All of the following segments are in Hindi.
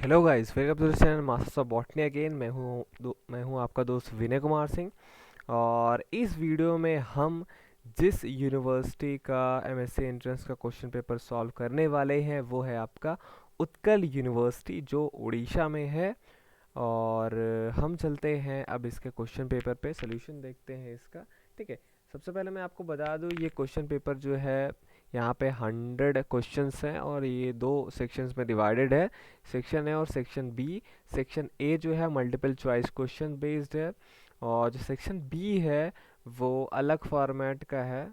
Hello guys, welcome to the channel masters of botany again. मैं हूं आपका दोस्त विनय कुमार सिंह। और इस वीडियो में हम जिस यूनिवर्सिटी का एमएससी एंट्रेंस का क्वेश्चन पेपर सॉल्व करने वाले हैं वो है आपका उत्कल यूनिवर्सिटी जो उड़ीसा में है। और हम चलते हैं अब इसके क्वेश्चन पेपर पे सोल्यूशन देखते हैं इसका। ठीक है, सबसे पहले मैं आपको बता दूं ये क्वेश्चन पेपर जो है यहाँ पे 100 क्वेश्चंस हैं और ये दो सेक्शंस में डिवाइडेड है। सेक्शन ए और सेक्शन बी। सेक्शन ए जो है मल्टीपल चॉइस क्वेश्चन बेस्ड है और जो सेक्शन बी है वो अलग फॉर्मेट का है,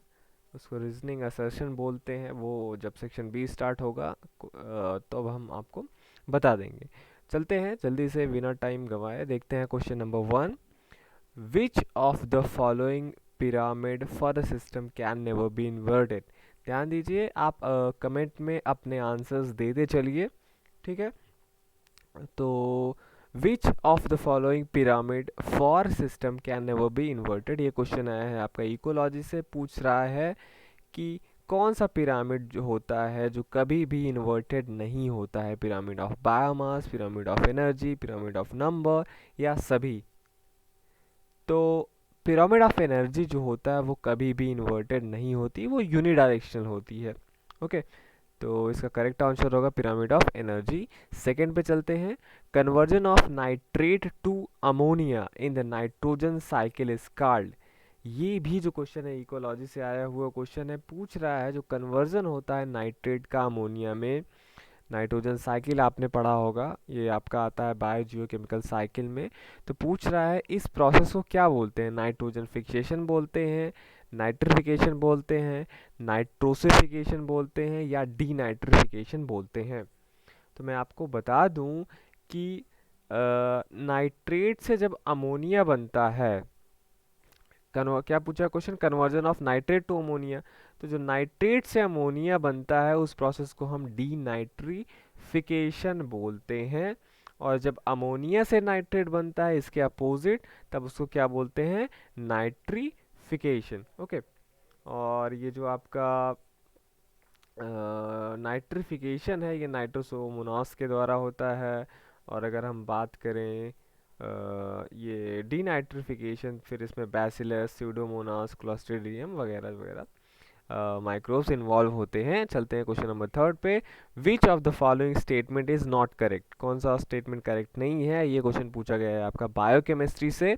उसको रीजनिंग असर्शन बोलते हैं। वो जब सेक्शन बी स्टार्ट होगा तो अब हम आपको बता देंगे। चलते हैं जल्दी से बिना टाइम गंवाए, देखते हैं question number 1। Which of the following pyramid for the system can never be inverted. ध्यान दीजिए, आप कमेंट में अपने आंसर्स देते चलिए। ठीक है, तो विच of the following pyramid for system can never be inverted, ये क्वेश्चन आया है आपका इकोलॉजी से। पूछ रहा है कि कौन सा पिरामिड जो होता है जो कभी भी इन्वर्टेड नहीं होता है। Pyramid of biomass, pyramid of energy, pyramid of number या सभी। तो पिरामिड ऑफ एनर्जी जो होता है वो कभी भी इन्वर्टेड नहीं होती, वो यूनिडायरेक्शनल होती है। ओके, तो इसका करेक्ट आंसर होगा पिरामिड ऑफ एनर्जी। सेकंड पे चलते हैं। Conversion of nitrate to ammonia in the nitrogen cycle is called. ये भी जो क्वेश्चन है इकोलॉजी से आया हुआ क्वेश्चन है। पूछ रहा है जो कन्वर्जन होता है नाइट्रेट का अमोनिया में, नाइट्रोजन साइकिल आपने पढ़ा होगा, ये आपका आता है बायो जियोकेमिकल साइकिल में। तो पूछ रहा है इस प्रोसेस को क्या बोलते हैं। नाइट्रोजन फिक्सेशन बोलते हैं, नाइट्रिफिकेशन बोलते हैं, नाइट्रोसिफिकेशन बोलते हैं या डीनाइट्रिफिकेशन बोलते हैं। तो मैं आपको बता दूं कि नाइट्रेट से जब अमोनिया बनता है, क्या पूछा question, conversion of nitrate to ammonia. तो जो नाइट्रेट से अमोनिया बनता है उस प्रोसेस को हम डीनाइट्रिफिकेशन बोलते हैं। और जब अमोनिया से नाइट्रेट बनता है इसके अपोजिट, तब उसको क्या बोलते हैं, नाइट्रिफिकेशन। ओके, और ये जो आपका नाइट्रिफिकेशन है ये नाइट्रोसोमोनास के द्वारा होता है। और अगर हम बात करें ये डीनाइट्रिफिकेशन, फिर इसमें बैसिलस, स्यूडोमोनास, क्लोस्ट्रिडियम वगैरह वगैरह माइक्रोब्स इन्वॉल्व होते हैं। चलते हैं क्वेश्चन नंबर 3 पे। विच of the following statement is not correct. कौन सा स्टेटमेंट करेक्ट नहीं है, ये क्वेश्चन पूछा गया है आपका बायोकेमिस्ट्री से।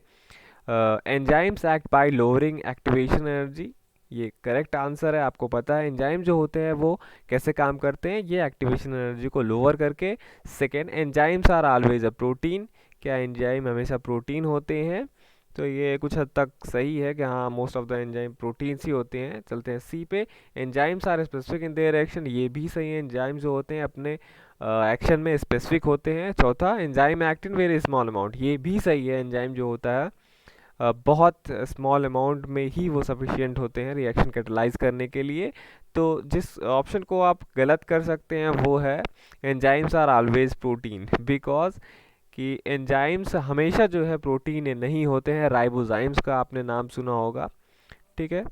Enzymes act by lowering activation energy, ये करेक्ट आंसर है। आपको पता है एंजाइम जो होते हैं वो कैसे काम करते हैं, ये एक्टिवेशन एनर्जी को लोअर करके। Second, enzymes are always a protein, क्या एंजाइम हमेशा प्रोटीन होते हैं। तो ये कुछ हद तक सही है कि हाँ most of the enzyme proteins ही होते हैं। चलते हैं सी पे। Enzymes are specific in their action, ये भी सही है, एंजाइम जो होते हैं अपने एक्शन में स्पेसिफिक होते हैं। चौथा, enzyme act in very small amount, ये भी सही है, एंजाइम जो होता है बहुत स्मॉल अमाउंट में ही वो सफिशिएंट होते हैं रिएक्शन कैटलाइज करने के लिए। तो जिस ऑप्शन को आप गलत कर सकते हैं वो है enzymes are always protein, because कि एंजाइम्स हमेशा जो है प्रोटीन नहीं होते हैं। राइबोजाइम्स का आपने नाम सुना होगा, ठीक है,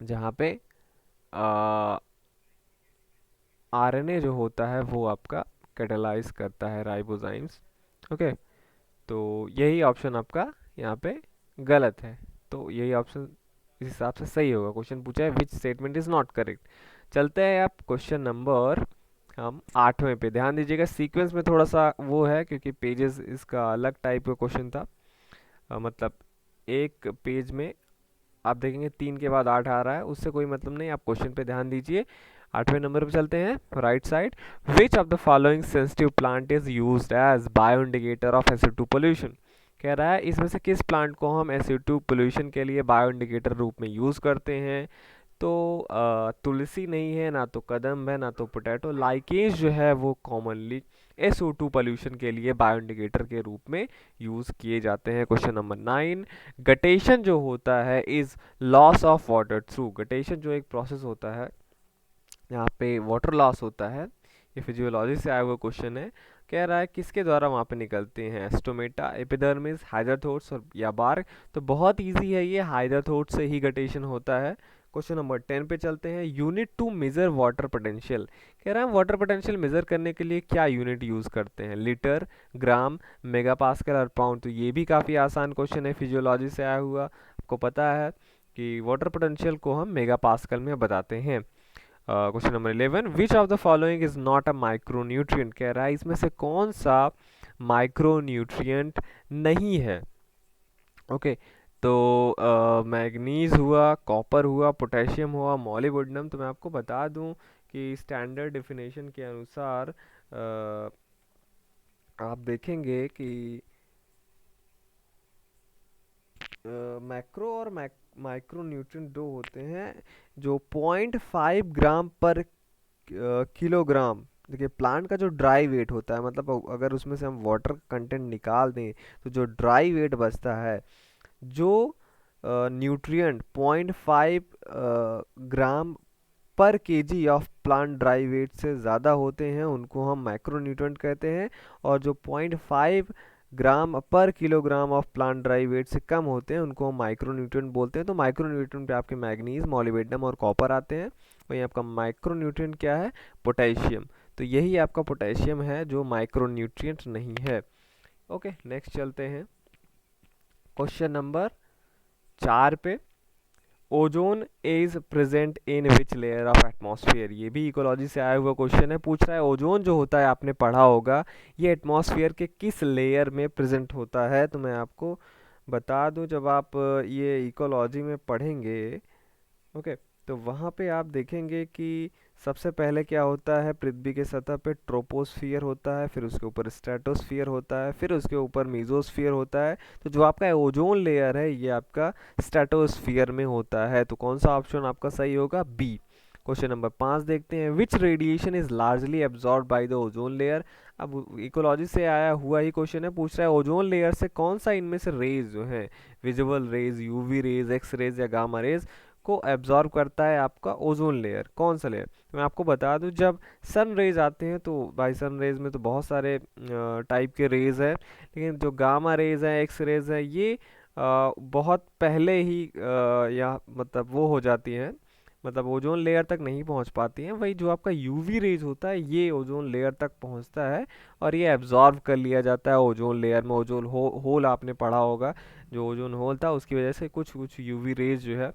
जहाँ पे आरएनए जो होता है वो आपका कैटलाइज करता है, राइबोजाइम्स। ओके, तो यही ऑप्शन आपका यहाँ पे गलत है। तो यही ऑप्शन इस हिसाब से सही होगा। क्वेश्चन पूछा है which statement is not correct. चलते हैं आप क्वेश्चन नंबर हम 8वें पे। ध्यान दीजिएगा, सीक्वेंस में थोड़ा सा वो है क्योंकि पेजेस इसका अलग टाइप का क्वेश्चन था। मतलब एक पेज में आप देखेंगे 3 के बाद 8 आ रहा है, उससे कोई मतलब नहीं, आप क्वेश्चन पे ध्यान दीजिए। 8वें नंबर पे चलते हैं, right side. Which of the following sensitive plant is used as bio indicator of SO2 pollution. कह रहा है इसमें से किस प्लांट को हम SO2 पोल्यूशन के लिए बायो इंडिकेटर रूप में यूज़ करते हैं। तो तुलसी नहीं है, ना तो कदम है, ना तो पोटैटो। लाइकेन्स जो है वो कॉमनली SO2 पोल्यूशन के लिए बायो इंडिकेटर के रूप में यूज़ किए जाते हैं। Question number 9। गटेशन जो होता है is loss of water through. Guttation जो एक प्रोसेस होता है यहाँ पे वाटर लॉस होता है, ये फिजियोलॉजी से आया हुआ क्वेश्चन है। कह रहा है किसके द्वारा वहाँ पे निकलते हैं, स्टोमेटा, एपिडर्मिस, हाइड्रोथोट्स और या बार्क। तो बहुत इजी है ये, हाइड्रोथोट से ही गटेशन होता है। क्वेश्चन नंबर 10 पे चलते हैं। Unit to measure water potential, कह रहा है वाटर पोटेंशियल मेजर करने के लिए क्या यूनिट यूज़ करते हैं, लीटर, ग्राम, मेगा पास्कल और पाउंड। तो ये भी काफ़ी आसान क्वेश्चन है, फिजियोलॉजी से आया हुआ, आपको पता है कि वाटर पोटेंशियल को हम मेगा पास्कल में बताते हैं। Question number 11, which of the following is not a micronutrient, कह रहा है इसमें से कौन सा माइक्रोन्यूट्रिएंट नहीं है। ओके, तो मैग्नीज हुआ, कॉपर हुआ, पोटेशियम हुआ, मॉलिब्डेनम। तो मैं आपको बता दूं कि स्टैंडर्ड डेफिनेशन के अनुसार आप देखेंगे कि मैक्रो और माइक्रो न्यूट्रिएंट दो होते हैं जो 0.5 ग्राम पर किलोग्राम। देखिए प्लांट का जो ड्राई वेट होता है, मतलब अगर उसमें से हम वाटर कंटेंट निकाल दें तो जो ड्राई वेट बचता है, जो nutrient 0.5 gram per KG of plant dry weight से ज़्यादा होते हैं, उनको हम माइक्रोन्यूट्रिएंट कहते हैं। और जो 0.5 gram per kilogram of plant dry weight से कम होते हैं, उनको हम माइक्रोन्यूट्रिएंट बोलते हैं। तो माइक्रोन्यूट्रिएंट पे आपके मैग्नीज, मॉलिब्डेनम और कॉपर आते हैं। वहीं आपका माइक्रोन्यूट्रिएंट क्या है, पोटेशियम। तो यही आपका पोटेशियम है जो माइक्रोन्यूट्रिएंट नहीं है। ओके, नेक्स्ट चलते हैं क्वेश्चन नंबर 4 पे। Ozone is present in which layer of atmosphere, ये भी इकोलॉजी से आया हुआ क्वेश्चन है। पूछ रहा है ओजोन जो होता है, आपने पढ़ा होगा, ये एटमॉस्फेयर के किस लेयर में प्रेजेंट होता है। तो मैं आपको बता दूं, जब आप ये इकोलॉजी में पढ़ेंगे, ओके, तो वहाँ पे आप देखेंगे कि सबसे पहले क्या होता है, पृथ्वी के सतह पे ट्रोपोस्फियर होता है, फिर उसके ऊपर स्ट्रेटोस्फियर होता है, फिर उसके ऊपर मीजोस्फियर होता है। तो जो आपका ओजोन लेयर है ये आपका स्ट्रेटोस्फियर में होता है। तो कौन सा ऑप्शन आपका सही होगा, बी। क्वेश्चन नंबर 5 देखते हैं, which radiation is largely absorb by the ozone layer. अब इकोलॉजी से आया हुआ ही क्वेश्चन है, पूछ रहा है ओजोन लेयर से कौन सा इनमें से रेज जो है, visible rays, UV rays, X rays या गामा रेज, को एब्जॉर्ब करता है आपका ओजोन लेयर। कौन सा लेयर, तो मैं आपको बता दूं, जब सन रेज आते हैं तो भाई सन रेज में तो बहुत सारे टाइप के रेज है, लेकिन जो गामा रेज है, एक्स रेज है, ये बहुत पहले ही या मतलब वो हो जाती हैं, मतलब ओजोन लेयर तक नहीं पहुंच पाती हैं। वही जो आपका यूवी रेज होता है ये ओजोन लेयर तक पहुंचता है और ये एब्जॉर्ब कर लिया जाता है ओजोन लेयर में। ओजोन होल आपने पढ़ा होगा, जो ओजोन होल था उसकी वजह से कुछ कुछ यूवी रेज जो है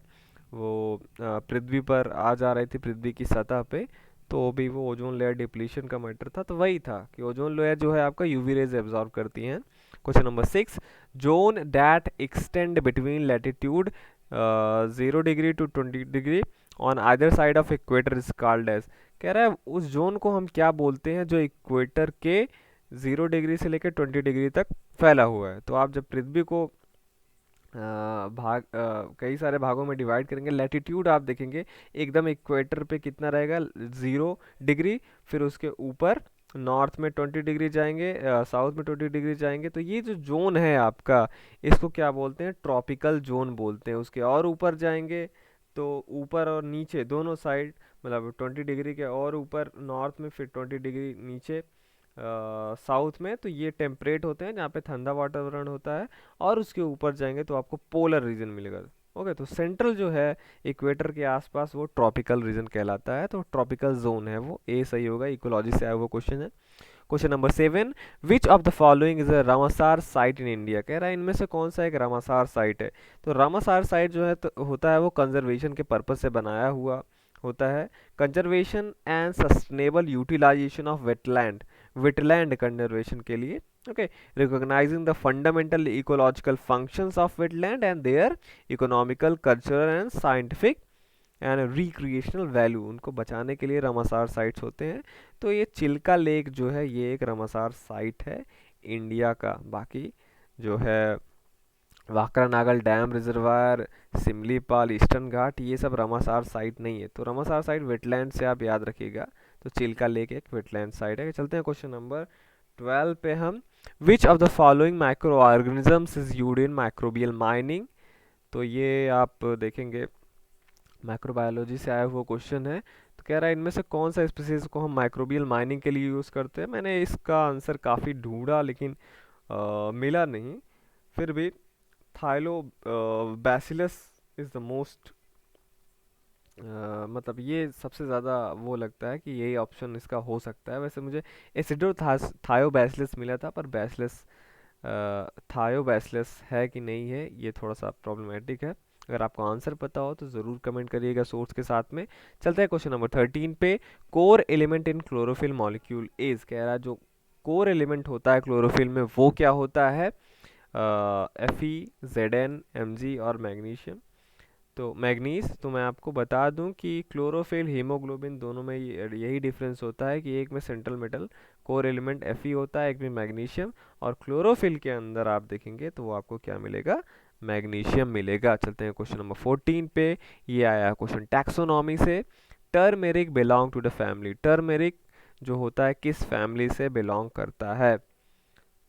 वो पृथ्वी पर आ जा रही थी, पृथ्वी की सतह पे। तो भी वो ओजोन लेयर डिप्लीशन का मैटर था। तो वही था कि ओजोन लेयर जो है आपका यूवी रेज एब्जॉर्ब करती हैं। Question number 6, zone that extend between latitude 0 degree to 20 degree on either side of equator is called as, कह रहा है उस जोन को हम क्या बोलते हैं जो इक्वेटर के 0 डिग्री से लेकर 20 डिग्री तक फैला हुआ है। तो आप जब पृथ्वी को कई सारे भागों में डिवाइड करेंगे, लैटिट्यूड आप देखेंगे एकदम इक्वेटर पे कितना रहेगा, 0 डिग्री, फिर उसके ऊपर नॉर्थ में 20 डिग्री जाएंगे, साउथ में 20 डिग्री जाएंगे। तो ये जो जोन है आपका, इसको क्या बोलते हैं, ट्रॉपिकल जोन बोलते हैं। उसके और ऊपर जाएंगे तो ऊपर और नीचे दोनों साइड, मतलब 20 डिग्री के और ऊपर नॉर्थ में, फिर 20 डिग्री नीचे साउथ में, तो ये टेम्परेट होते हैं जहाँ पे ठंडा वातावरण होता है। और उसके ऊपर जाएंगे तो आपको पोलर रीजन मिलेगा। ओके, तो सेंट्रल जो है इक्वेटर के आसपास वो ट्रॉपिकल रीजन कहलाता है, तो ट्रॉपिकल जोन है वो, ए सही होगा। इकोलॉजी से आया हुआ क्वेश्चन है। Question number 7, which of the following is a Ramsar site in India, कह रहा है इनमें से कौन सा एक रामासार साइट है। तो रामासार साइट जो है तो होता है वो कंजर्वेशन के पर्पज से बनाया हुआ होता है। Conservation and sustainable utilisation of wetland, wetland conservation के लिए। Okay, recognising the fundamental ecological functions of wetland and their economical, cultural and scientific and recreational value, उनको बचाने के लिए रामासार साइट्स होते हैं। तो ये चिल्का लेक जो है ये एक रामासार साइट है इंडिया का। बाकी जो है Bhakra Nangal dam reservoir, Similipal, Eastern Ghat, ये सब रामासार साइट नहीं है। तो रामासार साइट वेटलैंड से आप याद रखिएगा। तो चिल्का लेक एक वेटलैंड साइट है। चलते हैं क्वेश्चन नंबर 12 पे हम, विच of the following micro organisms is used in microbial mining. तो ये आप देखेंगे माइक्रोबायोलॉजी से आया हुआ क्वेश्चन है। तो कह रहा है इनमें से कौन सा स्पीसीज को हम माइक्रोबियल माइनिंग के लिए यूज़ करते हैं। मैंने इसका आंसर काफ़ी ढूंढा लेकिन मिला नहीं। फिर भी थाइलो बैसिलस इज द मोस्ट मतलब ये सबसे ज़्यादा वो लगता है कि यही ऑप्शन इसका हो सकता है। वैसे मुझे एसिडोथायोबैसिलस मिला था, पर बैसिलस थायोबैसिलस है कि नहीं है ये थोड़ा सा प्रॉब्लमेटिक है। अगर आपको आंसर पता हो तो ज़रूर कमेंट करिएगा सोर्स के साथ में। चलते हैं क्वेश्चन नंबर 13 पे। Core element in chlorophyll molecule is, कह रहा है जो कोर एलिमेंट होता है क्लोरोफिल में वो क्या होता है? Fe, Zn, Mg और मैग्नीशियम। तो मैग्नीज, तो मैं आपको बता दूं कि क्लोरोफिल हीमोग्लोबिन दोनों में यही डिफरेंस होता है कि एक में central metal core element Fe होता है, एक में मैग्नीशियम। और क्लोरोफिल के अंदर आप देखेंगे तो वो आपको क्या मिलेगा? मैग्नीशियम मिलेगा। चलते हैं क्वेश्चन नंबर 14 पे। ये आया क्वेश्चन टैक्सोनॉमी से। Turmeric belong to the family, turmeric जो होता है किस फैमिली से बिलोंग करता है?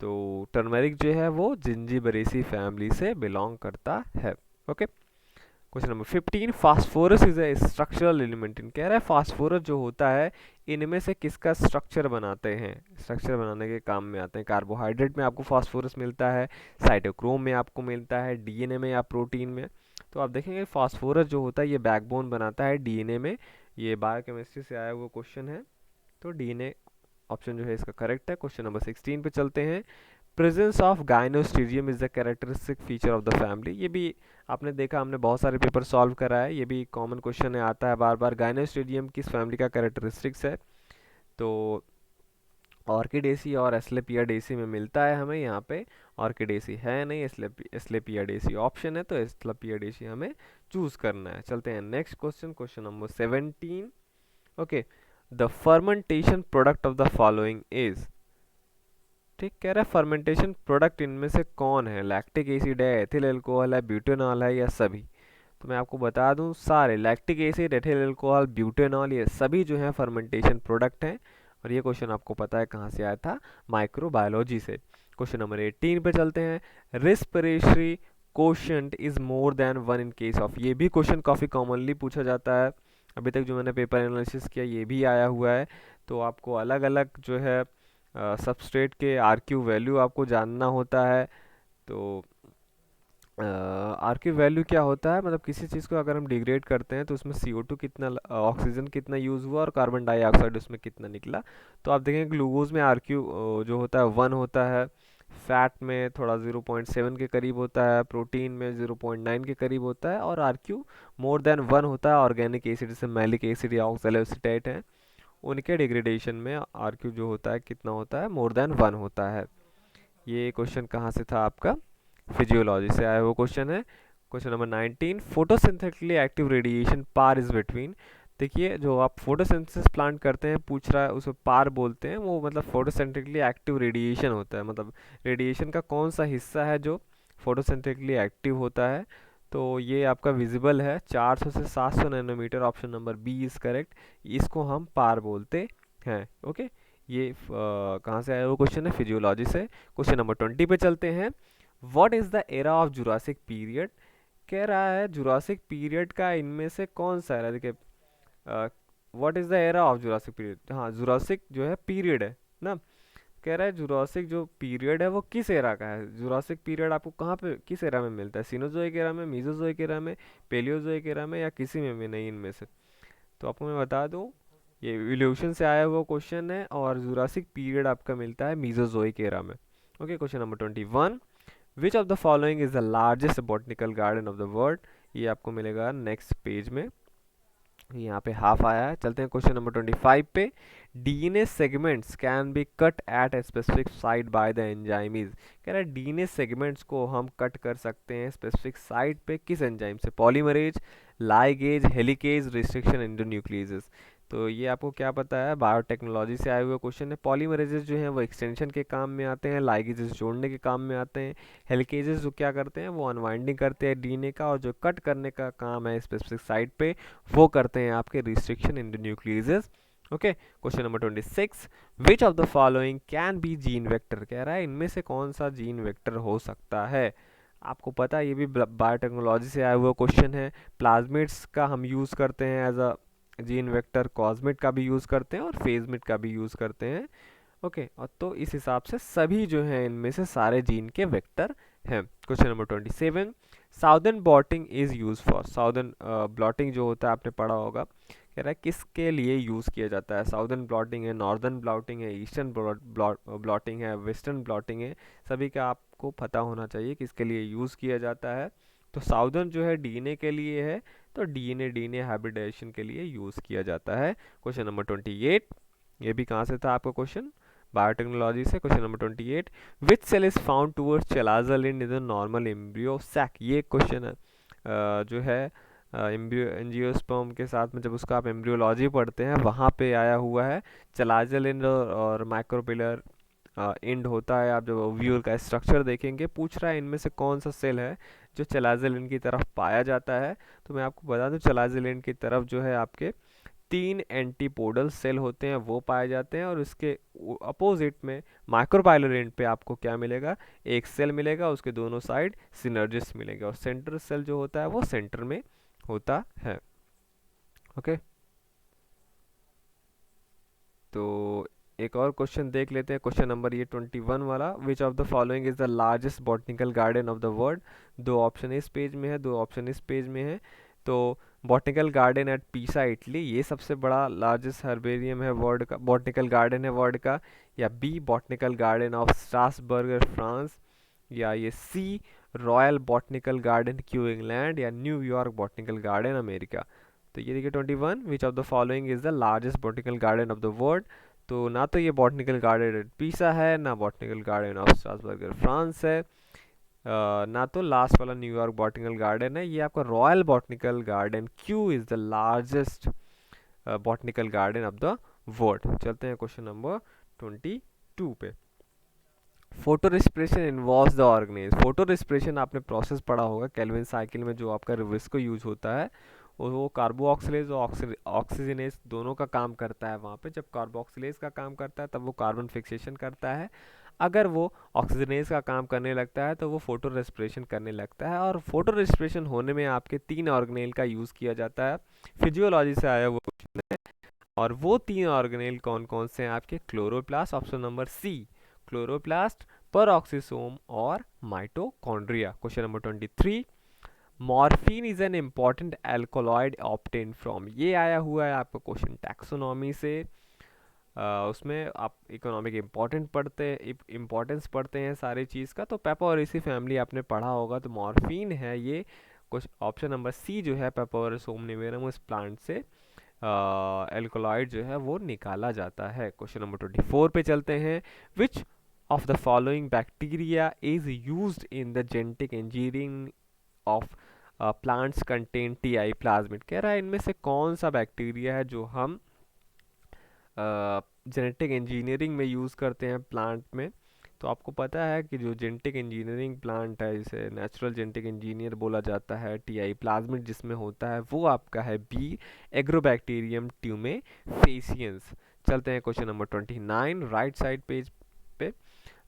तो टर्मेरिक जो है वो जिंजीबरेसी फैमिली से बिलोंग करता है। Okay. Question number 15, phosphorus is a structural element in, कह रहा है फास्फोरस जो होता है इनमें से किसका स्ट्रक्चर बनाते हैं, स्ट्रक्चर बनाने के काम में आते हैं? कार्बोहाइड्रेट में आपको फास्फोरस मिलता है, साइटोक्रोम में आपको मिलता है, डीएनए में या प्रोटीन में। तो आप देखेंगे फास्फोरस जो होता है ये बैकबोन बनाता है डीएनए में। ये बायोकेमिस्ट्री से आया हुआ क्वेश्चन है, तो डीएनए ऑप्शन जो है इसका करेक्ट है। क्वेश्चन नंबर 16 पे चलते हैं। Presence of gynostegium is the characteristic feature of the family, ये भी आपने देखा, हमने बहुत सारे पेपर सॉल्व करा है, ये भी कॉमन क्वेश्चन है, आता है बार बार। गाइनोस्टीरियम किस फैमिली का कैरेक्टरिस्टिक्स है? तो ऑर्किडेसी और एस्क्लेपियाडेसी में मिलता है हमें यहाँ पे। ऑर्किडेसी है नहीं, एस्क्लेपियाडेसी ऑप्शन है, तो एस्क्लेपियाडेसी हमें चूज करना है। चलते हैं next question, question number 17। Okay, the fermentation product of the following is, ठीक कह रहा है फर्मेंटेशन प्रोडक्ट इनमें से कौन है? लैक्टिक एसिड है, एथिल अल्कोहल है, ब्यूटेनॉल है, या सभी? तो मैं आपको बता दूं सारे, lactic acid, ethyl alcohol, butanol, ये सभी जो है फर्मेंटेशन प्रोडक्ट हैं। और ये क्वेश्चन आपको पता है कहाँ से आया था? माइक्रोबायोलॉजी से। क्वेश्चन नंबर 18 पे चलते हैं। Respiratory quotient is more than 1 in case of, ये भी क्वेश्चन काफ़ी कॉमनली पूछा जाता है, अभी तक जो मैंने पेपर एनालिसिस किया ये भी आया हुआ है। तो आपको अलग अलग जो है सबस्ट्रेट के आरक्यू वैल्यू आपको जानना होता है। तो आरक्यू वैल्यू क्या होता है? मतलब किसी चीज़ को अगर हम डिग्रेड करते हैं तो उसमें CO2 कितना, ऑक्सीजन कितना यूज़ हुआ और कार्बन डाइऑक्साइड उसमें कितना निकला। तो आप देखें ग्लूकोज में आरक्यू जो होता है 1 होता है, फैट में थोड़ा 0.7 के करीब होता है, प्रोटीन में 0.9 के करीब होता है, और आरक्यू मोर देन 1 होता है। ऑर्गेनिक एसिड जैसे मैलिक एसिड या ऑक्सैलोएसिटेट हैं, उनके डिग्रेडेशन में आरक्यू जो होता है कितना होता है? मोर देन 1 होता है। ये क्वेश्चन कहाँ से था आपका? फिजियोलॉजी से आया हुआ क्वेश्चन है। Question number 19, photosynthetically active radiation PAR is between, देखिए जो आप फोटोसिंथेसिस प्लांट करते हैं पूछ रहा है, उसे पार बोलते हैं, वो मतलब फोटोसिंथेटिकली एक्टिव रेडिएशन होता है, मतलब रेडिएशन का कौन सा हिस्सा है जो फोटोसिंथेटिकली एक्टिव होता है? तो ये आपका विजिबल है 400 से 700 nanometre, option number B is correct, इसको हम पार बोलते हैं। ओके, ये कहाँ से आया वो क्वेश्चन है? फिजियोलॉजी से। क्वेश्चन नंबर 20 पे चलते हैं। What is the era of Jurassic period, कह रहा है जुरासिक पीरियड का इनमें से कौन सा एरा? देखिए what is the era of Jurassic period, हाँ जुरासिक जो है पीरियड है ना, कह रहा है जुरासिक जो पीरियड है वो किस एरा का है? जुरासिक पीरियड आपको कहाँ पे किस एरा में मिलता है? सीनोजोइक एरा में, मीजोजोइक एरा में, पेलियोजोइक एरा में, या किसी में भी नहीं इनमें से? तो आपको मैं बता दूं ये इवोल्यूशन से आया हुआ क्वेश्चन है, और जुरासिक पीरियड आपका मिलता है मीजोजोइक एरा में। Okay, question number 21, which of the following is the largest botanical garden of the world, ये आपको मिलेगा नेक्स्ट पेज में, यहाँ पे हाफ आया है। चलते हैं क्वेश्चन नंबर 25 पे। DNA segments can be cut at a specific site by the enzymes, कह रहा है डीएनए सेगमेंट्स को हम कट कर सकते हैं स्पेसिफिक साइट पे किस एंजाइम से? Polymerase, ligase, helicase, restriction endonucleases. तो ये आपको क्या पता है? बायोटेक्नोलॉजी से आए हुए क्वेश्चन है। पॉलीमरेजेस जो हैं वो एक्सटेंशन के काम में आते हैं, लाइगेजेस जोड़ने के काम में आते हैं, हेलिकेजेस जो क्या करते हैं वो अनवाइंडिंग करते हैं डीएनए का, और जो कट करने का काम है स्पेसिफिक साइट पे वो करते हैं आपके restriction endonucleases. Okay, question number 26, which of the following can be gene vector, कह रहा है इनमें से कौन सा जीन वेक्टर हो सकता है? आपको पता है ये भी बायोटेक्नोलॉजी से आया हुआ क्वेश्चन है। प्लाज्मिड्स का हम यूज़ करते हैं as a gene vector, cosmid का भी यूज़ करते हैं और फेजमिड का भी यूज़ करते हैं। ओके, और तो इस हिसाब से सभी जो हैं इनमें से सारे जीन के वेक्टर हैं। Question number 27, southern blotting is use for, southern blotting जो होता है आपने पढ़ा होगा, कह रहा है किसके लिए यूज़ किया जाता है। साउदर्न ब्लॉटिंग है, नॉर्दर्न ब्लॉटिंग है, ईस्टर्न ब्लॉटिंग है, वेस्टर्न ब्लॉटिंग है, सभी का आपको पता होना चाहिए किसके लिए यूज़ किया जाता है। तो साउदर्न जो है डीएनए के लिए है, तो डीएनए हैबिटेशन के लिए यूज़ किया जाता है। क्वेश्चन नंबर 28, ये भी कहाँ से था आपका क्वेश्चन, बायोटेक्नोलॉजी से। Question number 28, which cell is found towards chalazal in the normal embryo sac. ये क्वेश्चन है जो है एम्ब्रियो एंजियोस्पर्म के साथ में जब उसका आप एम्ब्रियोलॉजी पढ़ते हैं वहाँ पे आया हुआ है। चलाज़ल एंड और माइक्रोपिलर एंड होता है। आप जब ओव्यूल का स्ट्रक्चर देखेंगे, पूछ रहा है इनमें से कौन सा सेल है जो चलाज़ल एंड की तरफ पाया जाता है। तो मैं आपको बता दूं चलाज़ल एंड की तरफ जो है आपके 3 एंटीपोडल सेल होते हैं वो पाए जाते हैं, और उसके अपोजिट में माइक्रोपाइलर एंड पे आपको क्या मिलेगा, एक सेल मिलेगा, उसके दोनों साइड सिनर्जिस मिलेगा, और सेंटर सेल जो होता है वो सेंटर में होता है। ओके, तो एक और क्वेश्चन देख लेते हैं, क्वेश्चन नंबर ये 21 वाला। Which of the following is the largest botanical garden of the world. दो ऑप्शन इस पेज में है, दो ऑप्शन इस पेज में है। तो botanical garden at Pisa Italy, ये सबसे बड़ा लार्जेस्ट हर्बेरियम है वर्ल्ड का, बॉटनिकल गार्डन है वर्ल्ड का। या B botanical garden of Strasbourg France, या ये C royal botanical garden Kew England, या न्यूयॉर्क बॉटनिकल गार्डन अमेरिका। तो ये देखिए 21, विच of the following is the largest botanical garden of the world. तो ना तो ये बॉटनिकल गार्डन एट पीसा है, ना botanical garden of Strasbourg France है, ना तो लास्ट वाला न्यूयॉर्क बॉटनिकल गार्डन है। ये आपका royal botanical garden Kew is the largest botanical garden of the world. चलते हैं क्वेश्चन नंबर 22 पे। Photorespiration involves the organise. Photorespiration आपने प्रोसेस पढ़ा होगा केल्विन साइकिल में, जो आपका रिवर्स यूज होता है, और वो कार्बोक्सिलेज और ऑक्सीजनेज दोनों का काम करता है वहाँ पे। जब कार्बोक्सिलेज का काम करता है तब वो कार्बन फिक्सेशन करता है, अगर वो ऑक्सीजनेज का काम करने लगता है तो वो फोटो रेस्पिरेशन करने लगता है। और फोटो रेस्पिरेशन होने में आपके 3 ऑर्गेनेल का यूज़ किया जाता है, फिजियोलॉजी से आया वो क्वेश्चन है। और वो 3 ऑर्गेनेल कौन कौन से हैं आपके, chloroplast, option number C chloroplast, peroxisome और mitochondria. Question number 23, morphine is an important alkaloid obtain from, ये आया हुआ है आपका क्वेश्चन टैक्सोनॉमी से। उसमें आप इकोनॉमिक इम्पोर्टेंस पढ़ते हैं सारी चीज़ का, तो पेपोरेसी फैमिली आपने पढ़ा होगा। तो मॉर्फिन है ये कुछ, ऑप्शन नंबर सी जो है पेपोरस ओमनिवेरम, उस प्लांट से एल्कोलॉइड जो है वो निकाला जाता है। क्वेश्चन नंबर 24 पे चलते हैं। Which of the following bacteria is used in the genetic engineering of plants contain TI plasmid. कह रहा है इनमें से कौन सा बैक्टीरिया है जो हम जेनेटिक इंजीनियरिंग में यूज़ करते हैं प्लांट में। तो आपको पता है कि जो जेनेटिक इंजीनियरिंग प्लांट है, इसे नेचुरल जेनेटिक इंजीनियर बोला जाता है, टीआई प्लाज्मिड जिसमें होता है, वो आपका है बी एग्रोबैक्टीरियम ट्यूमेफेसियंस। चलते हैं question number 29 right side page पे।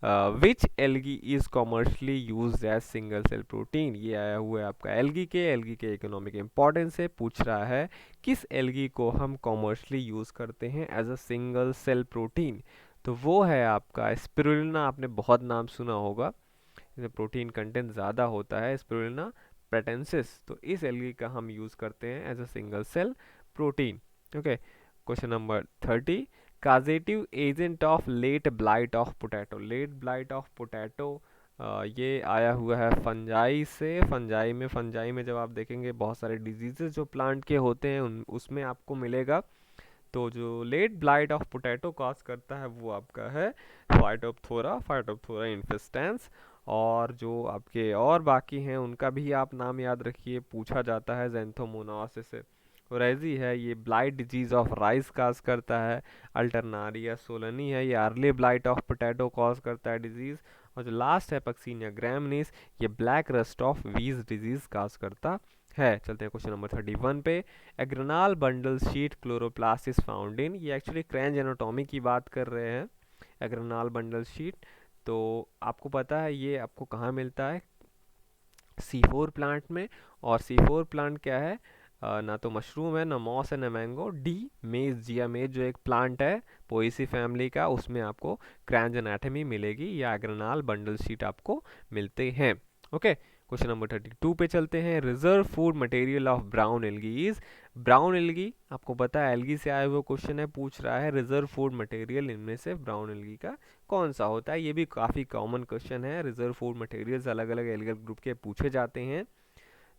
Which algae is commercially use as single cell protein, ये आया हुआ है आपका एल्गी के इकोनॉमिक इंपॉर्टेंस से पूछ रहा है किस एल्गी को हम कॉमर्शली यूज करते हैं as a single cell protein. तो वो है आपका स्पिरुलिना, आपने बहुत नाम सुना होगा, इसमें प्रोटीन कंटेंट ज़्यादा होता है, स्पिरुलिना प्रेटेंसिस। तो इस एल्गी का हम यूज़ करते हैं as a single cell protein. Okay, question number 30, causative agent of late blight of potato. Late blight of potato ये आया हुआ है फंजाई से। फंजाई में जब आप देखेंगे बहुत सारे डिजीजेस जो प्लांट के होते हैं उसमें आपको मिलेगा। तो जो late blight of potato cause करता है वो आपका है फाइटोप्थोरा इन्फेस्टेंस। और जो आपके और बाकी हैं उनका भी आप नाम याद रखिए, पूछा जाता है ज़ैंथोमोनास से। ओरेजी है, ये ब्लाइट डिजीज ऑफ राइस काज करता है। अल्टरनारिया सोलनी है, ये early blight of potato cause करता है डिजीज। और जो लास्ट है पक्सीनिया ग्रैमनिस, ये black rust of wheat disease cause करता है। चलते हैं क्वेश्चन नंबर 31 पे। Agranal bundle sheath chloroplast is found in, ये एक्चुअली क्रैंज एनाटॉमी की बात कर रहे हैं, एग्रेनाल बंडल शीट। तो आपको पता है ये आपको कहाँ मिलता है, C4 प्लांट में। और C4 प्लांट क्या है, ना तो मशरूम है, ना मॉस है, ना मैंगो। डी मेज, जिया मेज जो एक प्लांट है पोएसी फैमिली का, उसमें आपको क्रैंज एनाटॉमी मिलेगी या एग्रेनाल बंडल शीट आपको मिलते हैं। ओके, क्वेश्चन नंबर 32 पे चलते हैं। Reserve food material of brown algae is, brown algae आपको पता है एल्गी से आया हुआ क्वेश्चन है, पूछ रहा है रिजर्व फूड मटेरियल इनमें से ब्राउन एल्गी का कौन सा होता है। ये भी काफ़ी कॉमन क्वेश्चन है, रिजर्व फूड मटेरियल्स अलग अलग एल्गल ग्रुप के पूछे जाते हैं।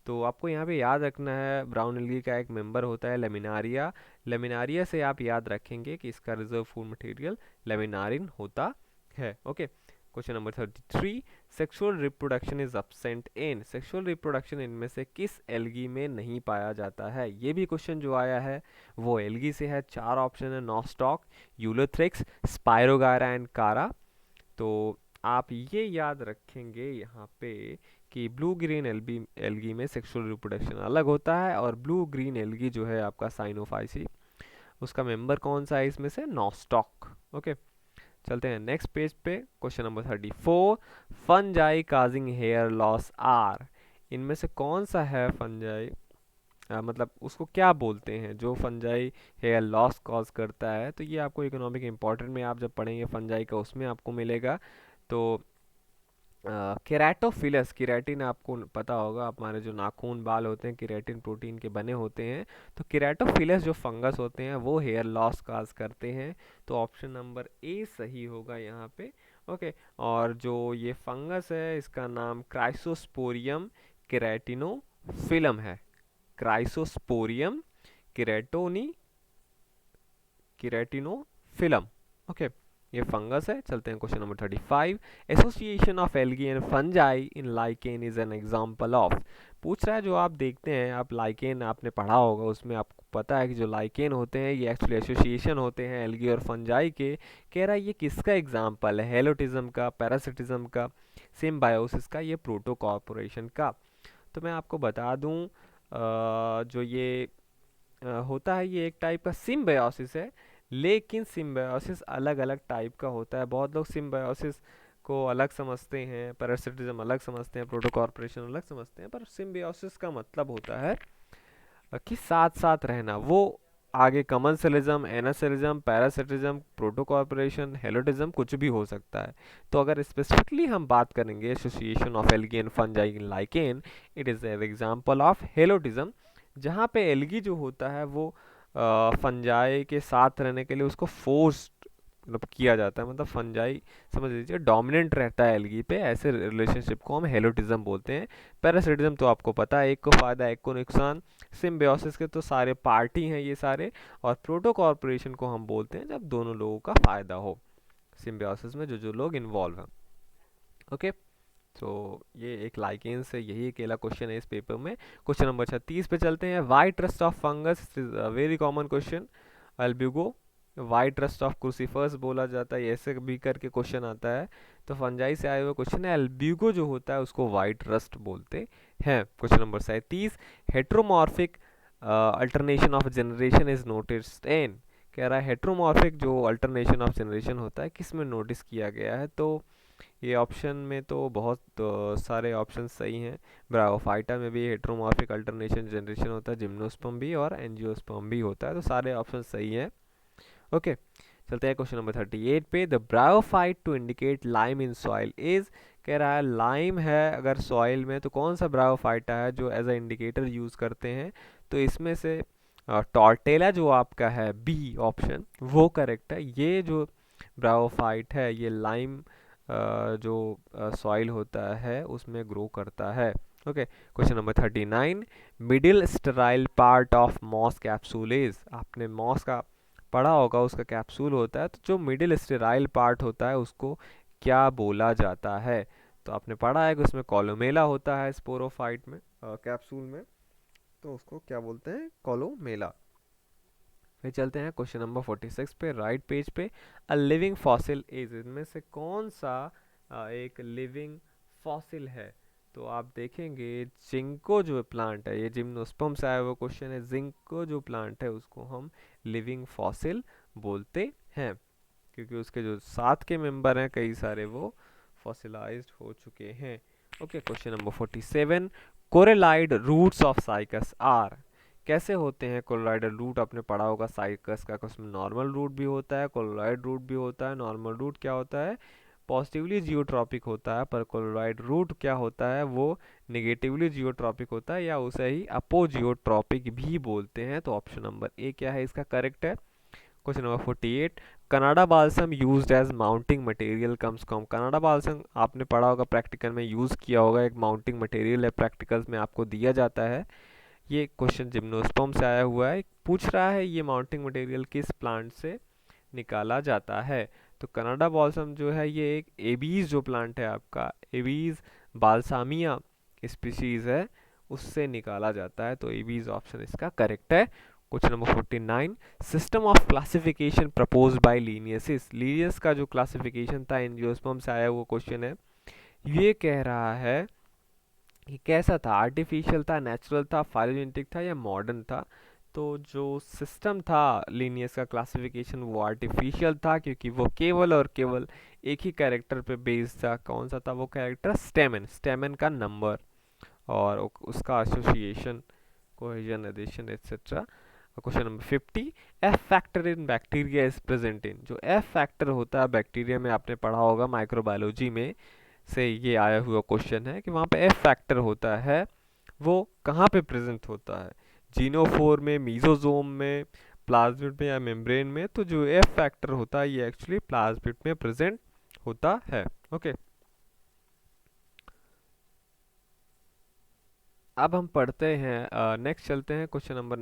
तो आपको यहाँ पे याद रखना है ब्राउन एल्गी का एक मेंबर होता है लेमिनारिया, लेमिनारिया से आप याद रखेंगे कि इसका रिजर्व फूड मटेरियल लेमिनारिन होता है। Okay, question number 33, sexual reproduction is absent in, sexual reproduction इनमें से किस एल्गी में नहीं पाया जाता है। ये भी क्वेश्चन जो आया है वो एल्गी से है। 4 ऑप्शन है, नॉस्टॉक, यूलोथ्रिक्स, स्पायरोगायरा एंड कारा। तो आप ये याद रखेंगे यहाँ पे कि ब्लू ग्रीन एल्गी में सेक्सुअल रिप्रोडक्शन अलग होता है, और ब्लू ग्रीन एल्गी जो है आपका साइनोफाइसी, उसका मेंबर कौन सा है इसमें से, नॉस्टॉक। ओके, चलते हैं नेक्स्ट पेज पे। Question number 34, fungi causing hair loss are, इनमें से कौन सा है फंजाई, मतलब उसको क्या बोलते हैं जो फंजाई हेयर लॉस कॉज करता है। तो ये आपको इकोनॉमिक इम्पोर्टेंट में आप जब पढ़ेंगे फंजाई का उसमें आपको मिलेगा। तो केराटोफिलस, केराटिन आपको पता होगा, हमारे जो नाखून बाल होते हैं केराटिन प्रोटीन के बने होते हैं। तो केराटोफिलस जो फंगस होते हैं वो हेयर लॉस काज करते हैं। तो ऑप्शन नंबर ए सही होगा यहाँ पे। ओके, और जो ये फंगस है इसका नाम क्राइसोस्पोरियम केराटिनोफिलम है, क्राइसोस्पोरियम केराटोनी केराटिनोफिलम। ओके, ये फंगस है। चलते हैं question number 35, association of algae and fungi in lichen is an example of, पूछ रहा है जो आप देखते हैं, आप लाइकेन आपने पढ़ा होगा, उसमें आपको पता है कि जो लाइकेन होते हैं ये एक्चुअली एसोसिएशन होते हैं एल्गी और फंजाई के। कह रहा है ये किसका एग्जाम्पल है, हेलोटिज्म का, पैरासिटिज्म का, सिम्बायोसिस का, ये प्रोटोकॉर्पोरेशन का। तो मैं आपको बता दूं जो ये होता है ये एक टाइप का सिम्बायोसिस है, लेकिन सिम्बायोसिस अलग अलग टाइप का होता है। बहुत लोग सिम्बायोसिस को अलग समझते हैं, पैरासिटिज्म अलग समझते हैं, प्रोटोकॉर्पोरेशन अलग समझते हैं, पर सिम्बायोसिस का मतलब होता है कि साथ साथ रहना। वो आगे कमेंसलिज्म, एनासिलिज्म, पैरासिटिज्म, प्रोटोकॉर्पोरेशन, हेलोटिज्म कुछ भी हो सकता है। तो अगर स्पेसिफिकली हम बात करेंगे association of algae and fungi in lichen, it is an example of helotism, जहाँ पे एल्गी जो होता है वो फंजाई के साथ रहने के लिए उसको फोर्स मतलब किया जाता है, मतलब फंजाई समझ लीजिए डोमिनेंट रहता है एल्गी पे, ऐसे रिलेशनशिप को हम हेलोटिज्म बोलते हैं। पैरासिटिज्म तो आपको पता है एक को फायदा एक को नुकसान, सिम्बायोसिस के तो सारे पार्टी हैं ये सारे, और प्रोटोकॉर्पोरेशन को हम बोलते हैं जब दोनों लोगों का फायदा हो सिम्बायोसिस में जो जो लोग इन्वॉल्व हैं। ओके, तो ये एक लाइकेन से यही अकेला क्वेश्चन है इस पेपर में। क्वेश्चन नंबर 36 पे चलते हैं, white rust of fungus is a very common question, Albugo white rust of crucifers बोला जाता है, ऐसे भी करके क्वेश्चन आता है। तो फंजाई से आया हुआ क्वेश्चन है, अल्ब्यूगो जो होता है उसको वाइट रस्ट बोलते हैं। Question number 37, heteromorphic alternation of generation is noticed in, कह रहा है हेट्रोमॉर्फिक जो अल्टरनेशन ऑफ जनरेशन होता है किस में नोटिस किया गया है। तो ये ऑप्शन में तो बहुत सारे ऑप्शन सही हैं। ब्रायोफाइटा में भी हेट्रोमॉर्फिक अल्टरनेशन जनरेशन होता है, जिम्नोस्पर्म भी और एंजियोस्पर्म भी होता है, तो सारे ऑप्शन सही हैं। ओके, चलते हैं क्वेश्चन नंबर 38 पे। The bryophyte to indicate lime in soil is, कह रहा है लाइम है अगर सॉइल में तो कौन सा ब्रायोफाइटा है जो एज अ इंडिकेटर यूज करते हैं। तो इसमें से टॉर्टेला जो आपका है बी ऑप्शन वो करेक्ट है। ये जो ब्रायोफाइट है ये लाइम जो सॉइल होता है उसमें ग्रो करता है। Okay, question number 39, middle sterile part of moss capsule is, आपने मॉस का पढ़ा होगा, उसका कैप्सूल होता है, तो जो मिडिल स्टेराइल पार्ट होता है उसको क्या बोला जाता है। तो आपने पढ़ा है कि उसमें कॉलोमेला होता है स्पोरोफाइट में, कैप्सूल में, तो उसको क्या बोलते हैं, कॉलोमेला। फिर चलते हैं क्वेश्चन नंबर 46 पे, राइट पेज पे। अ लिविंग फॉसिल इज, इनमें से कौन सा एक लिविंग फॉसिल है। तो आप देखेंगे जिंको जो प्लांट है, ये जिम्नोस्पर्म से आया हुआ क्वेश्चन है, जिंको जो प्लांट है उसको हम लिविंग फॉसिल बोलते हैं, क्योंकि उसके जो साथ के मेंबर हैं कई सारे वो फॉसिलाइज्ड हो चुके हैं। Okay, question number 47, coralloid roots of cycas are, कैसे होते हैं कोलोराइडल रूट, आपने पढ़ा होगा साइकस का, उसमें नॉर्मल रूट भी होता है, कोलोराइड रूट भी होता है। नॉर्मल रूट क्या होता है, पॉजिटिवली जियोट्रॉपिक होता है, पर क्लोराइड रूट क्या होता है, वो नेगेटिवली जियोट्रॉपिक होता है, या उसे ही अपोजियोट्रॉपिक भी बोलते हैं। तो ऑप्शन नंबर ए क्या है इसका करेक्ट है। Question number 48, Canada balsam used as mounting material comes from. Canada balsam आपने पढ़ा होगा, प्रैक्टिकल में यूज़ किया होगा, एक माउंटिंग मटेरियल है, प्रैक्टिकल्स में आपको दिया जाता है। ये क्वेश्चन जिम्नोस्पर्म से आया हुआ है, पूछ रहा है ये माउंटिंग मटेरियल किस प्लांट से निकाला जाता है। तो कनाडा बालसम जो है ये एक एबीज जो प्लांट है आपका, एबीज बालसामिया स्पीशीज है, उससे निकाला जाता है। तो एबीज ऑप्शन इसका करेक्ट है। Question number 49, system of classification proposed by Linnaeus. Linnaeus का जो क्लासिफिकेशन था एंजियोस्पर्म से आया हुआ क्वेश्चन है, ये कह रहा है ये कैसा था, आर्टिफिशियल था, नेचुरल था, फाइलोजेनेटिक था या मॉडर्न था। तो जो सिस्टम था लीनियस का क्लासिफिकेशन वो आर्टिफिशियल था, क्योंकि वो केवल और केवल एक ही कैरेक्टर पे बेस्ड था। कौन सा था वो कैरेक्टर, स्टेमन, स्टेमन का नंबर और उसका association, cohesion, adhesion etcetera. Question number 50, F factor in bacteria is present in. जो एफ फैक्टर होता है बैक्टीरिया में, आपने पढ़ा होगा माइक्रोबायोलॉजी में से ये आया हुआ क्वेश्चन है कि वहाँ पे एफ फैक्टर होता है, वो कहाँ पे प्रेजेंट होता है, जीनोफोर में, मीजोजोम में, प्लाज्मिड में या मेम्ब्रेन में। तो जो एफ फैक्टर होता है ये एक्चुअली प्लाज्मिड में प्रेजेंट होता है। ओके, अब हम पढ़ते हैं, नेक्स्ट चलते हैं क्वेश्चन नंबर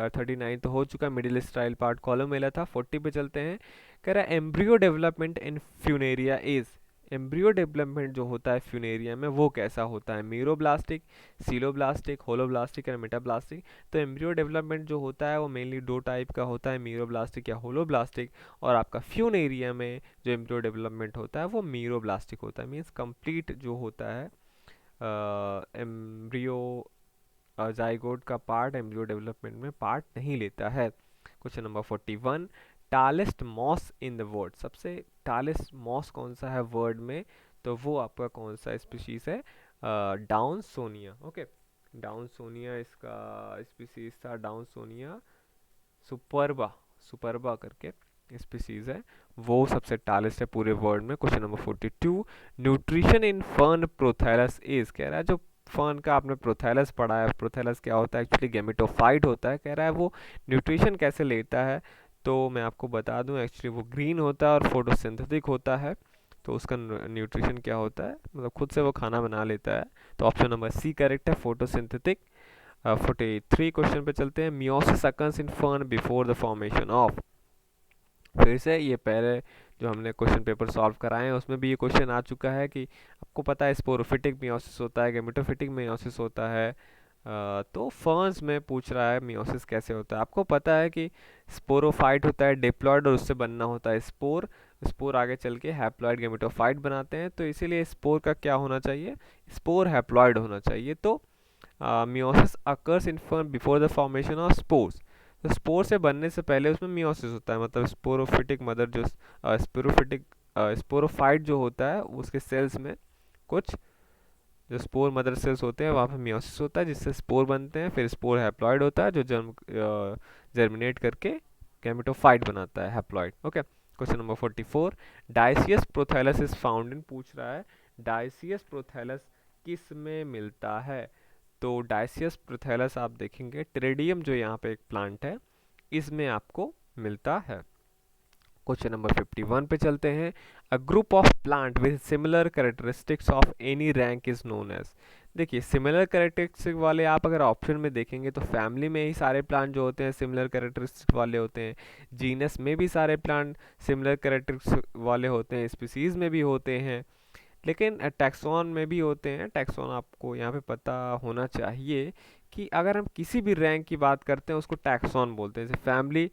39 तो हो चुका, मिडिल स्टाइल पार्ट कॉलम मेला था। 40 पे चलते हैं, कह रहा है embryo development in Funaria is. Embryo development जो होता है फ्यूनेरिया में वो कैसा होता है, मीरोब्लास्टिक, सीलोब्लास्टिक, होलोब्लास्टिक या मेटाब्लास्टिक। तो एम्ब्रियो डेवलपमेंट जो होता है वो मेनली दो टाइप का होता है, मीरोब्लास्टिक या होलोब्लास्टिक। और आपका फ्यूनेरिया में जो एम्ब्रियो डेवलपमेंट होता है वो मीरोब्लास्टिक होता है, मीन्स कंप्लीट जो होता है एम्ब्रियो जाइगोट का पार्ट एम्ब्रियो डेवलपमेंट में पार्ट नहीं लेता है। Question number 41, tallest moss in the world. सबसे टालेस्ट मॉस कौन सा है वर्ड में, तो वो आपका कौन सा स्पीशीज है, डाउनसोनिया। ओके, डाउनसोनिया इसका स्पीशीज था, डाउनसोनिया सुपरबा, सुपरबा करके स्पीशीज है, वो सबसे टालेस्ट है पूरे वर्ल्ड में। Question number 42, nutrition in fern prothallus is. कह रहा है जो फर्न का आपने प्रोथैलस पढ़ा है, प्रोथैलस क्या होता है, एक्चुअली गेमेटोफाइट होता है। कह रहा है वो न्यूट्रिशन कैसे लेता है, तो मैं आपको बता दूं एक्चुअली वो ग्रीन होता है और फोटोसिंथेटिक होता है। तो उसका न्यूट्रिशन क्या होता है, मतलब खुद से वो खाना बना लेता है। तो ऑप्शन नंबर सी करेक्ट है, फोटोसिंथेटिक। 43 क्वेश्चन पे चलते हैं, meiosis occurs in fern before the formation of. फिर से ये पहले जो हमने क्वेश्चन पेपर सॉल्व कराए हैं उसमें भी ये क्वेश्चन आ चुका है कि आपको पता है स्पोरोफिटिक मियोसिस होता है, गेमेटोफिटिक मियोसिस होता है। तो फर्न्स में पूछ रहा है मियोसिस कैसे होता है। आपको पता है कि स्पोरोफाइट होता है डिप्लॉयड और उससे बनना होता है स्पोर, स्पोर आगे चल के हैप्लॉयड गेमेटोफाइट बनाते हैं। तो इसीलिए स्पोर का क्या होना चाहिए, स्पोर हैप्लॉयड होना चाहिए। तो meiosis occurs in fern before the formation of spores. तो स्पोर से बनने से पहले उसमें मियोसिस होता है, मतलब स्पोरोफिटिक मदर जो स्पोरोफिटिक स्पोरोफाइट जो होता है उसके सेल्स में कुछ जो स्पोर मदर सेल्स होते हैं वहाँ पे मियोसिस होता है जिससे स्पोर बनते हैं। फिर स्पोर हैप्लॉइड होता है जो जर्मिनेट करके गैमेटोफाइट बनाता है, haploid. Okay, question number 44, dioecious prothallus is found इन। पूछ रहा है डायसियस प्रोथैलस किस में मिलता है। तो डायसियस प्रोथैलस आप देखेंगे टेरेडियम जो यहाँ पे एक प्लांट है इसमें आपको मिलता है। क्वेश्चन नंबर 51 पे चलते हैं, a group of plant with similar characteristics of any rank is known as. देखिए सिमिलर कैरेक्टरिस्टिक वाले आप अगर ऑप्शन में देखेंगे तो फैमिली में ही सारे प्लांट जो होते हैं सिमिलर कैरेक्टरिस्टिक वाले होते हैं, जीनस में भी सारे प्लांट सिमिलर कैरेक्टरिस्टिक वाले होते हैं, स्पीसीज में भी होते हैं, लेकिन टैक्सॉन में भी होते हैं। टैक्सॉन आपको यहाँ पे पता होना चाहिए कि अगर हम किसी भी रैंक की बात करते हैं उसको टैक्सॉन बोलते हैं। जैसे फैमिली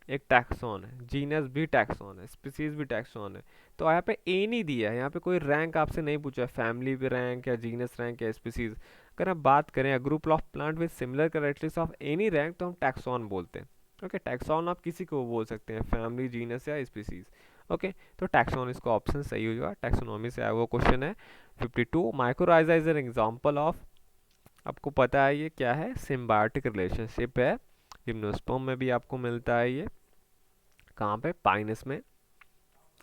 एक टैक्सॉन है, जीनस भी टैक्सॉन है, स्पीसीज भी टैक्सॉन है। तो यहाँ पे ए नहीं दिया है, यहाँ पे कोई रैंक आपसे नहीं पूछा, फैमिली भी रैंक या जीनस रैंक या स्पीसीज। अगर हम बात करें group of plant with similar characteristics of any rank तो हम टैक्सॉन बोलते हैं। ओके, टैक्सॉन आप किसी को बोल सकते हैं, फैमिली, जीनस या स्पीसीज। ओके, तो टैक्सोन इसका ऑप्शन सही हो जाएगा, टैक्सोनॉमी से आया हुआ क्वेश्चन है। 52, mycorrhiza is an example of. आपको पता है ये क्या है, सिम्बायोटिक रिलेशनशिप है, जिम्नोस्पर्म में भी आपको मिलता है ये, कहाँ पे, पाइनस में,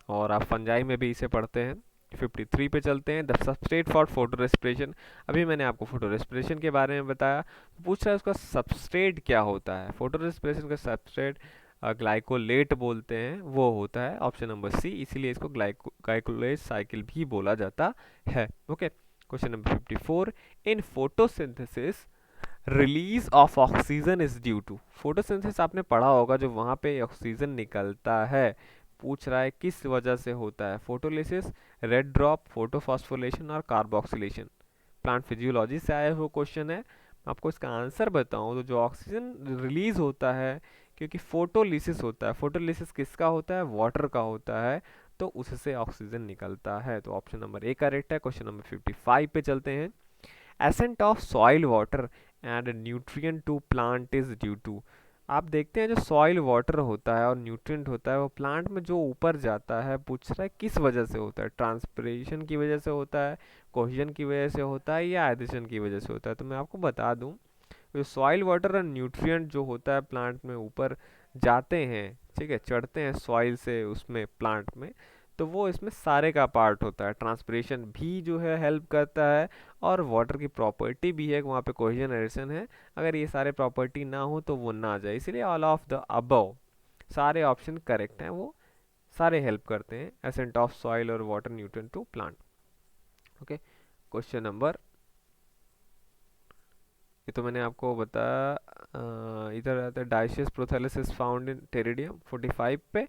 और आप फंजाई में भी इसे पढ़ते हैं। 53 पे चलते हैं, the substrate for photo respiration. अभी मैंने आपको फोटो रेस्पिरेशन के बारे में बताया, पूछ रहा है उसका सबस्ट्रेट क्या होता है। फोटो रेस्पिरेशन का सबस्ट्रेट ग्लाइकोलेट बोलते हैं, वो होता है ऑप्शन नंबर सी, इसीलिए इसको ग्लाइकोलेट साइकिल भी बोला जाता है। Okay, question number 54, in photosynthesis release of oxygen is due to. Photosynthesis आपने पढ़ा होगा, जो वहाँ पे ऑक्सीजन निकलता है, पूछ रहा है किस वजह से होता है। फोटोलिसिस, रेड ड्रॉप, फोटोफॉस्फोरिलेशन और कार्बोक्सिलेशन। प्लांट फिजियोलॉजी से आया हुआ क्वेश्चन है। आपको इसका आंसर बताऊं तो जो ऑक्सीजन रिलीज होता है, क्योंकि फोटोलिसिस होता है, फोटोलिसिस किसका होता है, वाटर का होता है, तो उससे ऑक्सीजन निकलता है। तो ऑप्शन नंबर ए करेक्ट है। क्वेश्चन नंबर 55 पे चलते हैं, ascent of soil water and nutrient to plant is due to. आप देखते हैं जो सॉइल वाटर होता है और न्यूट्रिएंट होता है, वो प्लांट में जो ऊपर जाता है, पूछ रहा है किस वजह से होता है। ट्रांसपिरेशन की वजह से होता है, कोहेजन की वजह से होता है, या एडिशन की वजह से होता है। तो मैं आपको बता दूं, जो सॉइल वाटर और न्यूट्रिएंट जो होता है प्लांट में ऊपर जाते हैं, ठीक है, चढ़ते हैं सॉइल से उसमें प्लांट में, तो वो इसमें सारे का पार्ट होता है। ट्रांसपिरेशन भी जो है हेल्प करता है, और वाटर की प्रॉपर्टी भी है, वहाँ पे कोहेजन एडिशन है। अगर ये सारे प्रॉपर्टी ना हो तो वो ना आ जाए, इसलिए ऑल ऑफ द अबव सारे ऑप्शन करेक्ट हैं, वो सारे हेल्प करते हैं एसेंट ऑफ सॉइल और water nutrient to plant. Okay, question number, ये तो मैंने आपको बताया, इधर आता है dioecious prothallus found in Pteridium. 45 पे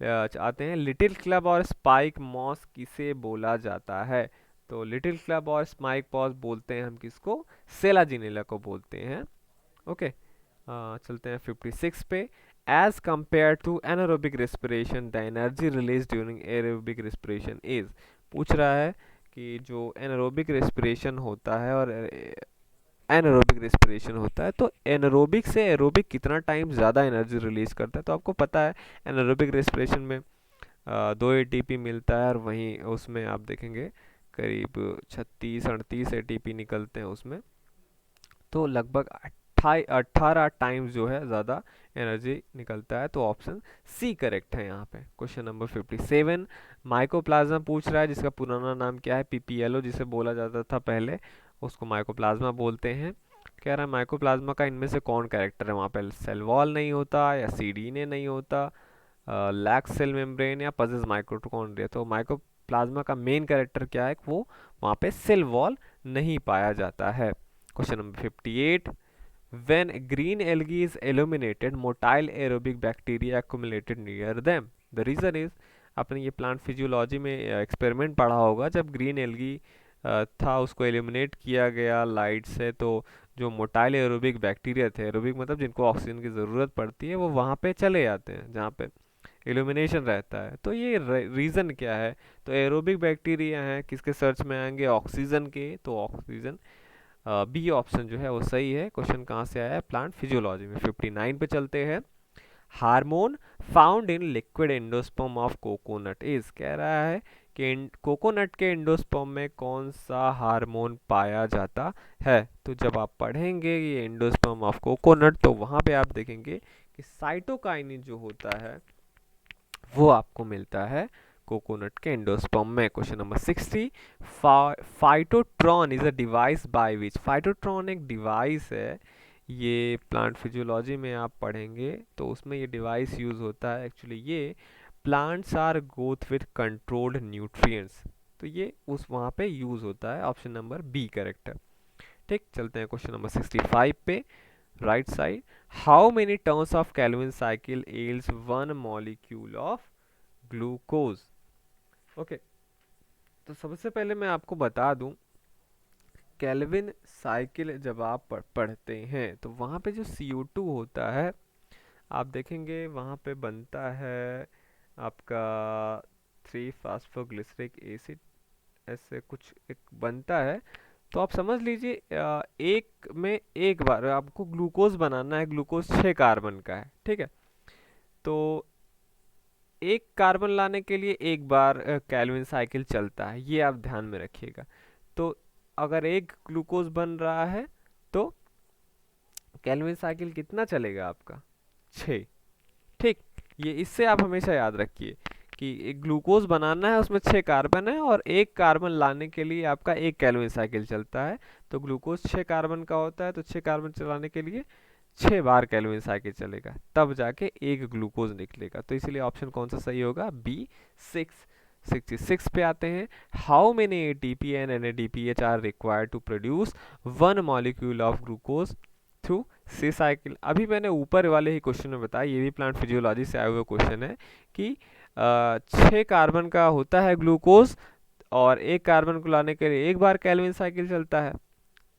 आते हैं, लिटिल क्लब और स्पाइक मॉस किसे बोला जाता है। तो लिटिल क्लब और स्पाइक मॉस बोलते हैं हम किसको, सेलाजिनेला को बोलते हैं। ओके, चलते हैं 56 पे, as compare to anaerobic respiration the energy release during aerobic respiration is. पूछ रहा है कि जो एनारोबिक रेस्पिरेशन होता है और एनारोबिक रेस्पिरेशन होता है, तो एनारोबिक से एरोबिक कितना टाइम ज़्यादा एनर्जी रिलीज करता है। तो आपको पता है एनारोबिक रेस्पिरेशन में 2 ATP मिलता है, और वहीं उसमें आप देखेंगे करीब 36-38 ATP निकलते हैं उसमें, तो लगभग 18 टाइम्स जो है ज़्यादा एनर्जी निकलता है। तो ऑप्शन सी करेक्ट है यहाँ पे। क्वेश्चन नंबर 57, माइकोप्लाज्मा पूछ रहा है, जिसका पुराना नाम क्या है, PPLO जिसे बोला जाता था पहले, उसको माइकोप्लाज्मा बोलते हैं। कह रहा है माइकोप्लाज्मा का इनमें से कौन कैरेक्टर है, वहाँ पे सेल वॉल नहीं होता, या सीडीएनए नहीं होता, लैक्स सेल मेम्ब्रेन, या पजेस माइटोकॉन्ड्रिया। तो माइकोप्लाज्मा का मेन कैरेक्टर क्या है, वो वहाँ पे सेल वॉल नहीं पाया जाता है। Question number 58, when green algae is illuminated motile aerobic bacteria accumulated near them, the reason is, आपने ये प्लांट फिजियोलॉजी में एक्सपेरिमेंट पढ़ा होगा, जब ग्रीन एल्गी था उसको एलिमिनेट किया गया लाइट से, तो जो मोटाइल एरोबिक बैक्टीरिया थे, एरोबिक मतलब जिनको ऑक्सीजन की ज़रूरत पड़ती है, वो वहाँ पे चले जाते हैं जहाँ पे इल्यूमिनेशन रहता है। तो ये रीज़न क्या है, तो एरोबिक बैक्टीरिया हैं, किसके सर्च में आएंगे, ऑक्सीजन के, तो ऑक्सीजन, बी ऑप्शन जो है वो सही है। क्वेश्चन कहाँ से आया है, प्लांट फिजियोलॉजी में। 59 पे चलते हैं, hormone found in liquid endosperm of coconut is. कह रहा है कि कोकोनट के एंडोस्पर्म में कौन सा हार्मोन पाया जाता है। तो जब आप पढ़ेंगे ये एंडोस्पर्म ऑफ कोकोनट, तो वहाँ पे आप देखेंगे कि साइटोकाइनिन जो होता है वो आपको मिलता है कोकोनट के एंडोस्पर्म में। Question number 60, phytotron is a device by which. Phytotron एक डिवाइस है, ये प्लांट फिजियोलॉजी में आप पढ़ेंगे तो उसमें ये डिवाइस यूज होता है। एक्चुअली ये plants are growth with controlled nutrients, तो ये उस वहाँ पे यूज होता है। ऑप्शन नंबर बी करेक्ट है। ठीक, चलते हैं क्वेश्चन नंबर 65 पे, right side, how many turns of Calvin cycle yields one molecule of glucose. Okay, तो सबसे पहले मैं आपको बता दूं, केल्विन साइकिल जब आप पढ़ते हैं तो वहाँ पे जो CO2 होता है, आप देखेंगे वहाँ पे बनता है आपका 3 फास्फोग्लिसरिक एसिड, ऐसे कुछ एक बनता है। तो आप समझ लीजिए एक में एक बार आपको ग्लूकोज बनाना है, ग्लूकोज 6 कार्बन का है, ठीक है। तो एक कार्बन लाने के लिए एक बार केल्विन साइकिल चलता है, ये आप ध्यान में रखिएगा। तो अगर एक ग्लूकोज बन रहा है तो केल्विन साइकिल कितना चलेगा आपका, 6। ठीक, ये इससे आप हमेशा याद रखिए कि एक ग्लूकोज बनाना है, उसमें 6 कार्बन है और एक कार्बन लाने के लिए आपका 1 केल्विन साइकिल चलता है। तो ग्लूकोज 6 कार्बन का होता है, तो 6 कार्बन चलाने के लिए 6 बार केल्विन साइकिल चलेगा, तब जाके एक ग्लूकोज निकलेगा। तो इसलिए ऑप्शन कौन सा सही होगा? बी 6। 66 पे आते हैं। How many ATP and NADPH are required to produce 1 molecule of glucose through C cycle? अभी मैंने ऊपर वाले ही क्वेश्चन में बताया, ये भी प्लांट फिजियोलॉजी से आया हुआ क्वेश्चन है कि 6 कार्बन का होता है ग्लूकोज और एक कार्बन को लाने के लिए 1 बार केल्विन साइकिल चलता है।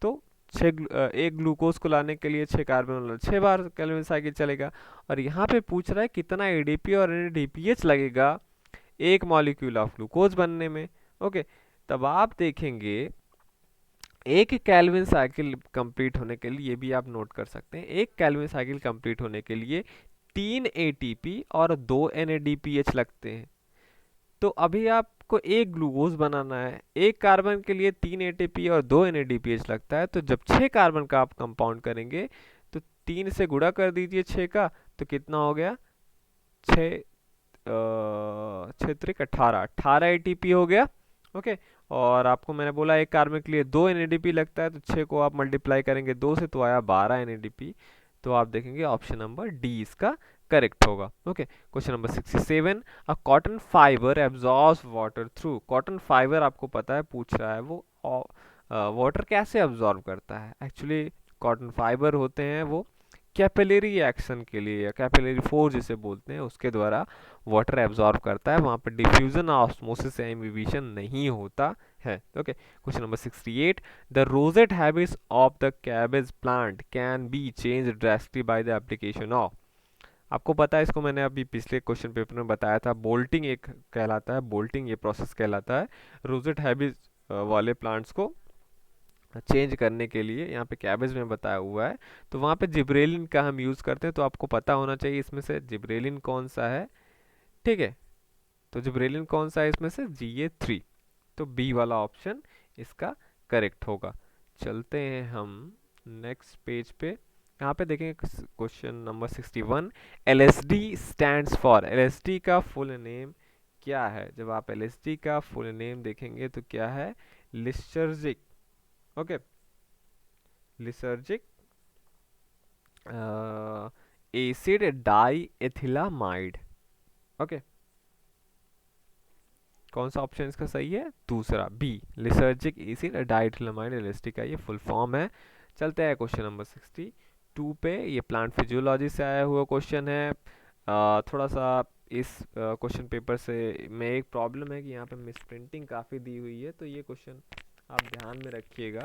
तो एक ग्लूकोज को लाने के लिए 6 कार्बन 6 बार केल्विन साइकिल चलेगा। और यहाँ पे पूछ रहा है कितना ADP और NADPH लगेगा एक मॉलिक्यूल ऑफ ग्लूकोज बनने में। ओके, तब आप देखेंगे एक केल्विन साइकिल कंप्लीट होने के लिए, ये भी आप नोट कर सकते हैं, एक केल्विन साइकिल कंप्लीट होने के लिए 3 ATP और 2 NADPH लगते हैं। तो अभी आपको एक ग्लूकोज बनाना है, एक कार्बन के लिए 3 ATP और 2 NADPH लगता है। तो जब 6 कार्बन का आप कंपाउंड करेंगे तो 3 से गुणा कर दीजिए 6 का, तो कितना हो गया? 6 6 त्रिक 18 ATP हो गया। ओके, और आपको मैंने बोला एक कार्बन के लिए 2 NADP लगता है, तो 6 को आप मल्टीप्लाई करेंगे 2 से, तो आया 12 NADP। तो आप देखेंगे ऑप्शन नंबर डी इसका करेक्ट होगा। ओके, क्वेश्चन नंबर 67, अ cotton fibre absorbs water through. Cotton fibre आपको पता है पूछ रहा है, वो वाटर कैसे एब्जॉर्ब करता है? एक्चुअली कॉटन फाइबर होते हैं वो कैपिलरी एक्शन के लिए या कैपिलरी फोर्स जिसे बोलते हैं उसके द्वारा वाटर एब्जॉर्ब करता है। वहाँ पर डिफ्यूजन ऑस्मोसिस या इमिशन नहीं होता है। Okay, question number 68, the rosette habits of the cabbage plant can be change drastically by the application of. आपको पता है, इसको मैंने अभी पिछले क्वेश्चन पेपर में बताया था, बोल्टिंग एक कहलाता है, बोल्टिंग ये प्रोसेस कहलाता है रोजेट हैबिट्स वाले प्लांट्स को चेंज करने के लिए। यहाँ पे कैबेज में बताया हुआ है। तो वहाँ पे जिब्रेलिन का हम यूज़ करते हैं, तो आपको पता होना चाहिए इसमें से जिब्रेलिन कौन सा है। ठीक है, तो जिब्रेलिन कौन सा है इसमें से? GA3। तो बी वाला ऑप्शन इसका करेक्ट होगा। चलते हैं हम नेक्स्ट पेज पे। यहाँ पे देखेंगे question number 61, LSD stands for. LSD का फुल नेम क्या है? जब आप LSD का फुल नेम देखेंगे तो क्या है? Lysergic. Okay, lysergic acid diethylamide. Okay, कौन सा ऑप्शन इसका सही है? दूसरा B, lysergic acid diethylamide LSD का ये फुल फॉर्म है। चलते हैं क्वेश्चन नंबर 62 पे। ये प्लांट फिजियोलॉजी से आया हुआ क्वेश्चन है। थोड़ा सा इस क्वेश्चन पेपर से में एक प्रॉब्लम है कि यहाँ पे मिस प्रिंटिंग काफ़ी दी हुई है, तो ये क्वेश्चन आप ध्यान में रखिएगा,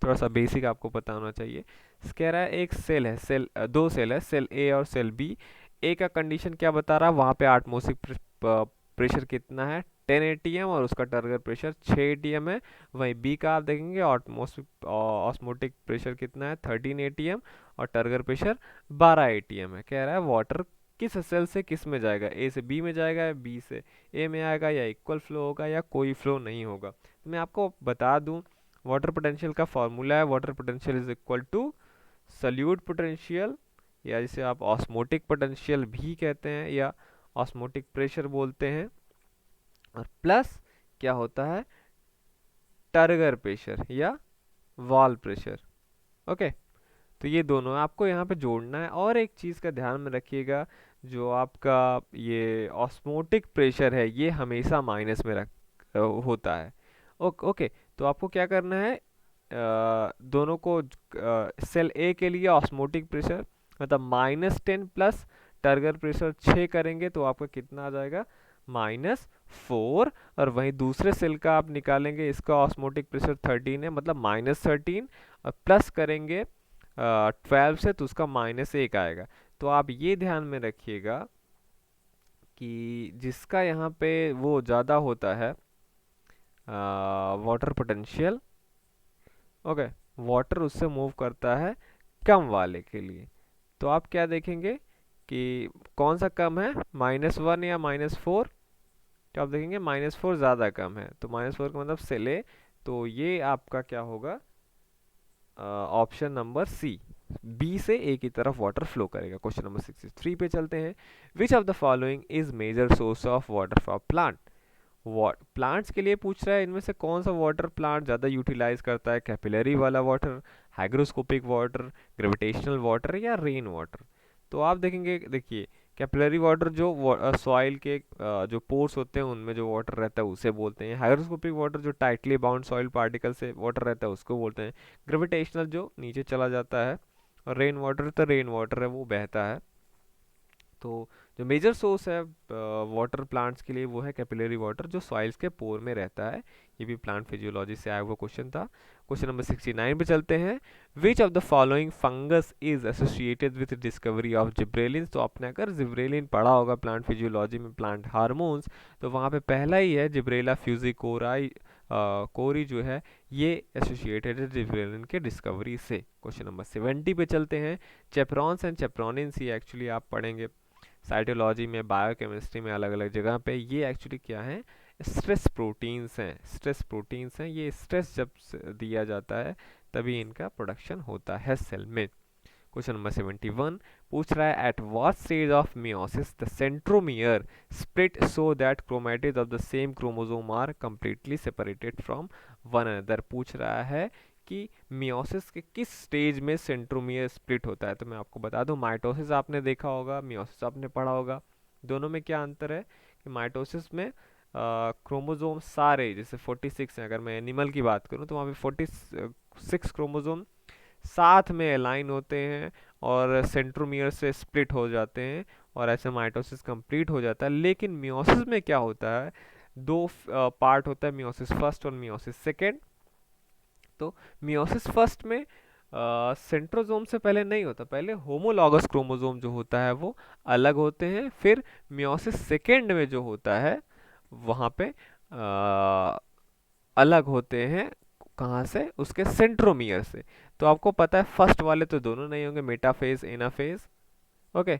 थोड़ा सा बेसिक आपको पता होना चाहिए। कह रहा है एक सेल है, दो सेल है, सेल ए और सेल बी। ए का कंडीशन क्या बता रहा है? वहाँ पे एटमॉस्फेरिक प्रेशर कितना है? 10 ATM और उसका टारगेट प्रेशर 6 ATM है। वहीं बी का आप देखेंगे ऑस्मोटिक प्रेशर कितना है? 13 ATM और टारगेट प्रेशर 12 ATM है। कह रहा है वाटर किस सेल से किस में जाएगा? ए से बी में जाएगा या बी से ए में आएगा, या इक्वल फ्लो होगा या कोई फ्लो नहीं होगा? तो मैं आपको बता दूं, वाटर पोटेंशियल का फॉर्मूला है, water potential is equal to solute potential, या जिसे आप ऑस्मोटिक पोटेंशियल भी कहते हैं या ऑस्मोटिक प्रेशर बोलते हैं, और प्लस क्या होता है? टर्गर प्रेशर या वॉल प्रेशर। ओके, तो ये दोनों आपको यहाँ पे जोड़ना है। और एक चीज़ का ध्यान में रखिएगा, जो आपका ये ऑस्मोटिक प्रेशर है ये हमेशा माइनस में होता है। ओके, तो आपको क्या करना है? दोनों को सेल ए के लिए ऑस्मोटिक प्रेशर मतलब -10 प्लस टर्गर प्रेशर 6 करेंगे तो आपका कितना आ जाएगा? -4। और वहीं दूसरे सेल का आप निकालेंगे, इसका ऑस्मोटिक प्रेशर 13 है, मतलब -13, और प्लस करेंगे 12 से तो उसका -1 आएगा। तो आप ये ध्यान में रखिएगा कि जिसका यहाँ पे वो ज़्यादा होता है वाटर पोटेंशियल, ओके, वाटर उससे मूव करता है कम वाले के लिए। तो आप क्या देखेंगे कि कौन सा कम है? -1 या -4? तो आप देखेंगे -4 ज़्यादा कम है, तो -4 का मतलब सेल ए। तो ये आपका क्या होगा? ऑप्शन नंबर सी, बी से ए की तरफ वाटर फ्लो करेगा। क्वेश्चन नंबर 63 पे चलते हैं। Which of the following is major source of water for plant? Plants के लिए पूछ रहा है, इनमें से कौन सा वाटर प्लांट ज़्यादा यूटिलाइज करता है? कैपिलरी वाला water, hygroscopic water, gravitational water या रेन वाटर? तो आप देखेंगे, देखिए कैपिलरी वाटर जो सॉइल के जो पोर्स होते हैं उनमें जो वाटर रहता है उसे बोलते हैं। हाइग्रोस्कोपिक वाटर जो टाइटली बाउंड सॉइल पार्टिकल से वाटर रहता है उसको बोलते हैं। ग्रेविटेशनल जो नीचे चला जाता है। और रेन वाटर तो रेन वाटर है, वो बहता है। तो जो मेजर सोर्स है वाटर प्लांट्स के लिए वो है कैपिलरी वाटर जो सॉइल्स के पोर में रहता है। ये भी प्लांट फिजियोलॉजी से आया हुआ क्वेश्चन था। क्वेश्चन नंबर 69 पे चलते हैं। Which of the following fungus is associated with discovery of gibberellin? तो आपने अगर जिब्रेलिन पढ़ा होगा प्लांट फिजियोलॉजी में, प्लांट हार्मोन्स, तो वहाँ पे पहला ही है जिब्रेला फ्यूजिकोराई कोरी जो है ये एसोसिएटेड है जिब्रेलिन के डिस्कवरी से। क्वेश्चन नंबर 70 पे चलते हैं। चेप्रॉन्स एंड चेप्रोनिन्स ये एक्चुअली आप पढ़ेंगे साइटोलॉजी में, बायोकेमिस्ट्री में अलग अलग जगह पे। ये एक्चुअली क्या है? स्ट्रेस प्रोटीन्स हैं। स्ट्रेस प्रोटीन्स हैं, ये स्ट्रेस जब दिया जाता है तभी इनका प्रोडक्शन होता है सेल में। क्वेश्चन नंबर 71 पूछ रहा है at what stage of meiosis the centromere split so that chromatids of the same chromosome are completely separated from one another? पूछ रहा है कि मियोसिस के किस स्टेज में सेंट्रोमियर स्प्लिट होता है। तो मैं आपको बता दूं, माइटोसिस आपने देखा होगा, मियोसिस आपने पढ़ा होगा। दोनों में क्या अंतर है कि माइटोसिस में क्रोमोसोम सारे, जैसे 46 हैं, अगर मैं एनिमल की बात करूं तो वहाँ पे 46 क्रोमोसोम साथ में अलाइन होते हैं और सेंट्रोमियर से स्प्लिट हो जाते हैं और ऐसे माइटोसिस कंप्लीट हो जाता है। लेकिन मियोसिस में क्या होता है, दो पार्ट होता है, मियोसिस फर्स्ट और मियोसिस सेकेंड। तो मियोसिस फर्स्ट में सेंट्रोजोम से पहले नहीं होता, पहले होमोलॉगस क्रोमोसोम जो होता है वो अलग होते हैं। फिर मियोसिस सेकेंड में जो होता है वहाँ पे अलग होते हैं, कहाँ से? उसके सेंट्रोमियर से। तो आपको पता है फर्स्ट वाले तो दोनों नहीं होंगे, मेटाफेज एनाफेज। ओके।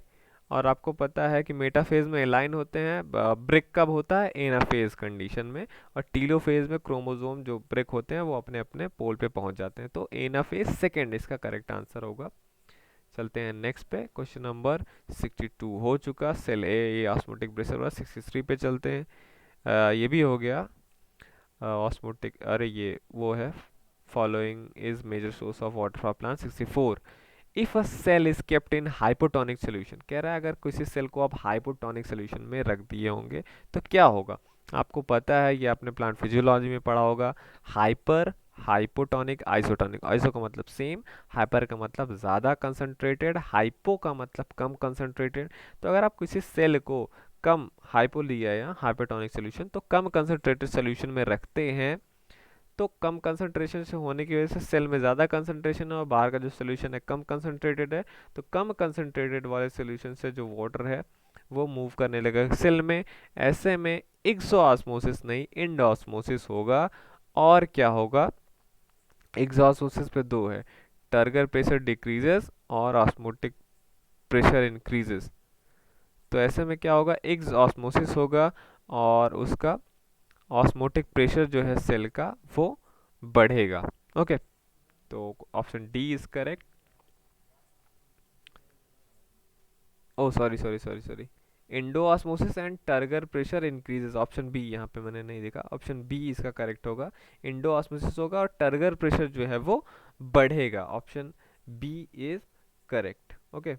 और आपको पता है कि मेटाफेज में अलाइन होते हैं, ब्रेक कब होता है? एनाफेज कंडीशन में। और टीलोफेज में क्रोमोसोम जो ब्रेक होते हैं वो अपने अपने पोल पे पहुंच जाते हैं। तो एनाफेज सेकेंड इसका करेक्ट आंसर होगा। चलते हैं नेक्स्ट पे। क्वेश्चन नंबर 62 हो चुका। सेल ए, ये ऑस्मोटिक प्रेशर वाला। 63 पे चलते हैं। ये भी हो गया ऑस्मोटिक, अरे ये वो है following is major source of water for plant. 64 if a cell is kept in hypotonic solution, कह रहा है अगर किसी सेल को आप हाइपोटोनिक सोल्यूशन में रख दिए होंगे तो क्या होगा? आपको पता है, ये आपने प्लांट फिजियोलॉजी में पढ़ा होगा। Hyper, hypotonic, isotonic. आइसो का मतलब सेम, हाइपर का मतलब ज़्यादा कंसंट्रेटेड, हाइपो का मतलब कम कंसंट्रेटेड। तो अगर आप किसी सेल को कम, हाइपो लिया या हाइपोटोनिक सोल्यूशन, तो कम कंसंट्रेटेड सोल्यूशन में रखते हैं तो कम कंसंट्रेशन से होने की वजह से सेल में ज़्यादा कंसंट्रेशन है और बाहर का जो सोल्यूशन है कम कंसंट्रेटेड है। तो कम कंसंट्रेटेड वाले सोल्यूशन से जो वाटर है वो मूव करने लगेगा सेल में। ऐसे में एक्सोऑस्मोसिस नहीं, इंडोऑस्मोसिस होगा। और क्या होगा? एक्सोऑस्मोसिस पे दो है, टर्गर प्रेशर डिक्रीजेस और ऑस्मोटिक प्रेशर इंक्रीजेस। तो ऐसे में क्या होगा? एक्सोऑस्मोसिस होगा और उसका ऑस्मोटिक प्रेशर जो है सेल का वो बढ़ेगा। ओके। तो option D is correct. Oh sorry sorry sorry sorry, endosmosis and turgor pressure increases, option B, यहाँ पे मैंने नहीं देखा, ऑप्शन बी इसका करेक्ट होगा। इंडो ऑस्मोसिस होगा और टर्गर प्रेशर जो है वो बढ़ेगा। Option B is correct. Okay.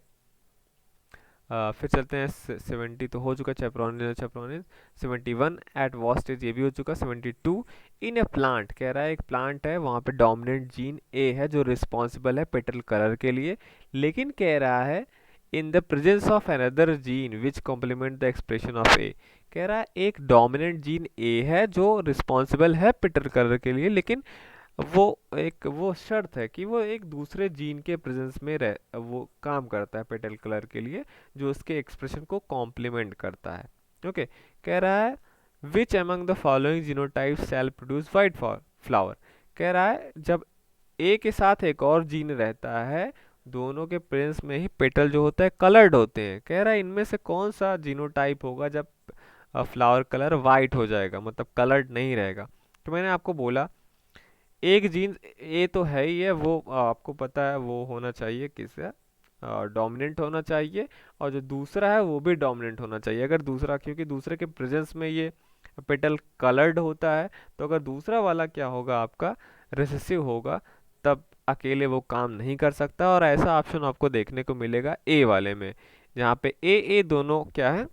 फिर चलते हैं 70 तो हो चुका, chaperonin, chaperonin. 71 at what stage, ये भी हो चुका। 72 इन ए प्लांट, कह रहा है एक प्लांट है वहाँ पे डोमिनेंट जीन ए है जो रिस्पॉन्सिबल है पेटल कलर के लिए, लेकिन कह रहा है in the presence of another gene which complement the expression of A. कह रहा है एक डोमिनेंट जीन ए है जो रिस्पॉन्सिबल है पेटल कलर के लिए, लेकिन वो एक वो शर्त है कि वो एक दूसरे जीन के प्रेजेंस में रह वो काम करता है पेटल कलर के लिए, जो उसके एक्सप्रेशन को कॉम्प्लीमेंट करता है। ओके। कह रहा है which among the following genotype cell produce white flower. कह रहा है जब ए के साथ एक और जीन रहता है, दोनों के प्रेजेंस में ही पेटल जो होता है कलर्ड होते हैं। कह रहा है इनमें से कौन सा जीनोटाइप होगा जब फ्लावर कलर वाइट हो जाएगा, मतलब कलर्ड नहीं रहेगा। तो मैंने आपको बोला एक जीन ए तो है ही है, वो आपको पता है वो होना चाहिए किसका, डोमिनेंट होना चाहिए, और जो दूसरा है वो भी डोमिनेंट होना चाहिए। अगर दूसरा, क्योंकि दूसरे के प्रेजेंस में ये पेटल कलर्ड होता है, तो अगर दूसरा वाला क्या होगा आपका रिसेसिव होगा, तब अकेले वो काम नहीं कर सकता। और ऐसा ऑप्शन आपको देखने को मिलेगा ए वाले में, जहाँ पे ए दोनों क्या है,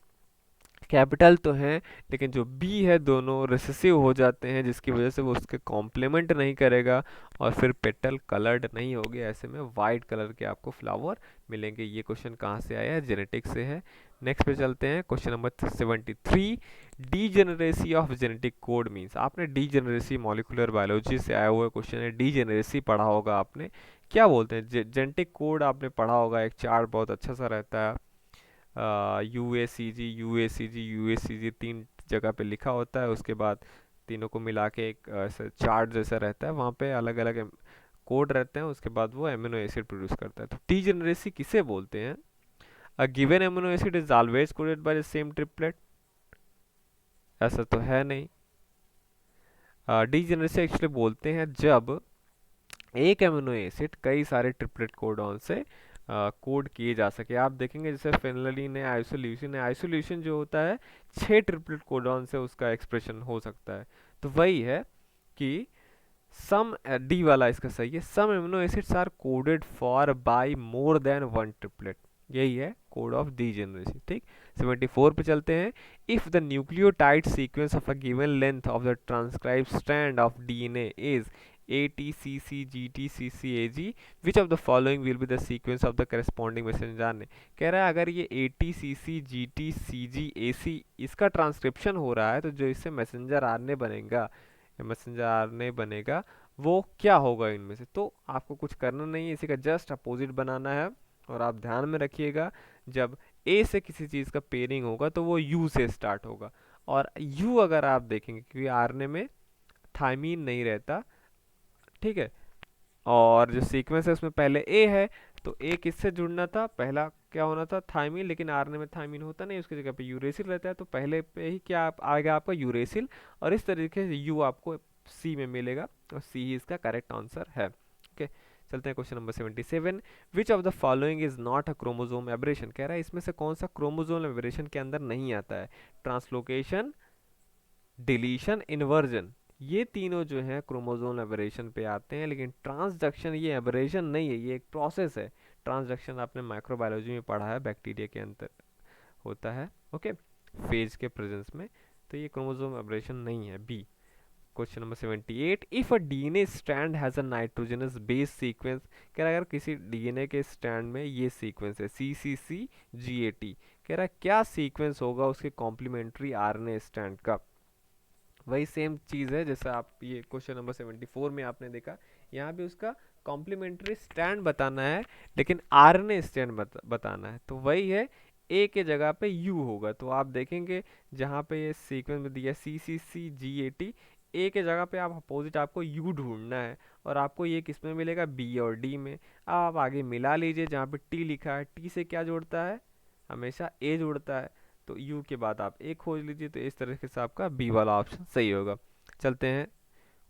कैपिटल तो हैं, लेकिन जो बी है दोनों रिसेसिव हो जाते हैं, जिसकी वजह से वो उसके कॉम्प्लीमेंट नहीं करेगा और फिर पेटल कलर्ड नहीं होगी। ऐसे में वाइट कलर के आपको फ्लावर मिलेंगे। ये क्वेश्चन कहाँ से आया है, जेनेटिक से है। नेक्स्ट पे चलते हैं, question number 73। Degeneracy of genetic code means, आपने डीजेनरेसी मॉलिक्यूलर बायोलॉजी से आया हुआ क्वेश्चन है, डीजेनरेसी पढ़ा होगा आपने। क्या बोलते हैं, जेनेटिक कोड आपने पढ़ा होगा, एक चार्ट बहुत अच्छा सा रहता है, यू ए सी जी तीन जगह पे लिखा होता है, उसके बाद तीनों को मिला के एक ऐसा चार्ट जैसा रहता है, वहाँ पे अलग अलग कोड रहते हैं, उसके बाद वो एमिनो एसिड प्रोड्यूस करता है। तो डीजेनरेसी किसे बोलते हैं, a given amino acid is always coded by the same triplet, ऐसा तो है नहीं। डीजेनरेसी एक्चुअली बोलते हैं जब एक एमिनो एसिड कई सारे ट्रिपलेट कोडॉन से कोड किए जा सके। आप देखेंगे जैसे फेनिलैलैनिन है, आइसोल्यूसिन है, आइसोल्यूसिन जो होता है 6 ट्रिपलेट कोडॉन से उसका एक्सप्रेशन हो सकता है। तो वही है कि सम, डी वाला इसका सही है, some amino acids are coded for by more than one triplet, यही है कोड ऑफ डीजेनरेसी। ठीक, 74 पे चलते हैं। If the nucleotide sequence of a given length of the transcribe strand of DNA is ATCC GTCCAG, which of the following will be the sequence of the corresponding messenger RNA. कह रहा है अगर ये ATCC GTCGAC इसका ट्रांसक्रिप्शन हो रहा है, तो जो इससे मैसेंजर आरएनए बनेगा, मैसेंजर आरएनए बनेगा, वो क्या होगा इनमें से। तो आपको कुछ करना नहीं है, इसी का जस्ट अपोजिट बनाना है। और आप ध्यान में रखिएगा, जब ए से किसी चीज़ का पेयरिंग होगा तो वो यू से स्टार्ट होगा, और यू अगर आप देखेंगे, क्योंकि आरएनए में थायमीन नहीं रहता, ठीक है, और जो सीक्वेंस है उसमें पहले ए है, तो ए किससे जुड़ना था, पहला क्या होना था, थायमीन, लेकिन आरएनए में थायमीन होता नहीं, उसकी जगह पे यूरेसिल रहता है, तो पहले पे ही क्या आएगा आपका यूरेसिल, और इस तरीके से यू आपको सी में मिलेगा, और सी ही इसका करेक्ट आंसर है। ओके, चलते हैं question number 77। Which of the following is not a chromosome aberration, कह रहा है इसमें से कौन सा क्रोमोसोम एबरेशन के अंदर नहीं आता है। ट्रांसलोकेशन, डिलीशन, इन्वर्जन, ये तीनों जो है क्रोमोसोम एबरेशन पे आते हैं, लेकिन ट्रांसडक्शन ये एबरेशन नहीं है, ये एक प्रोसेस है। ट्रांसडक्शन आपने माइक्रोबायोलॉजी में पढ़ा है, बैक्टीरिया के अंदर होता है, ओके, फेज के प्रेजेंस में। तो ये क्रोमोसोम एबरेशन नहीं है, B. Question number 78। If a DNA strand has a nitrogenous base sequence, कह रहा है अगर किसी डीएनए के स्ट्रैंड में ये सीक्वेंस है CCCGAT, कह रहा है क्या सीक्वेंस होगा उसके कॉम्प्लीमेंट्री आरएनए स्ट्रैंड का। वही सेम चीज़ है जैसे आप ये क्वेश्चन नंबर 74 में आपने देखा, यहाँ भी उसका कॉम्प्लीमेंट्री स्टैंड बताना है, लेकिन आरएनए स्टैंड बताना है। तो वही है, ए के जगह पे यू होगा, तो आप देखेंगे जहाँ पे ये सीक्वेंस में दिया CCCGAT, ए के जगह पे आप अपोजिट आपको यू ढूंढना है, और आपको ये किस में मिलेगा, बी और डी में। अब आप आगे मिला लीजिए, जहाँ पे टी लिखा है, टी से क्या जुड़ता है, हमेशा ए जुड़ता है, तो यू के बाद आप ए खोज लीजिए, तो इस तरीके से आपका बी वाला ऑप्शन सही होगा। चलते हैं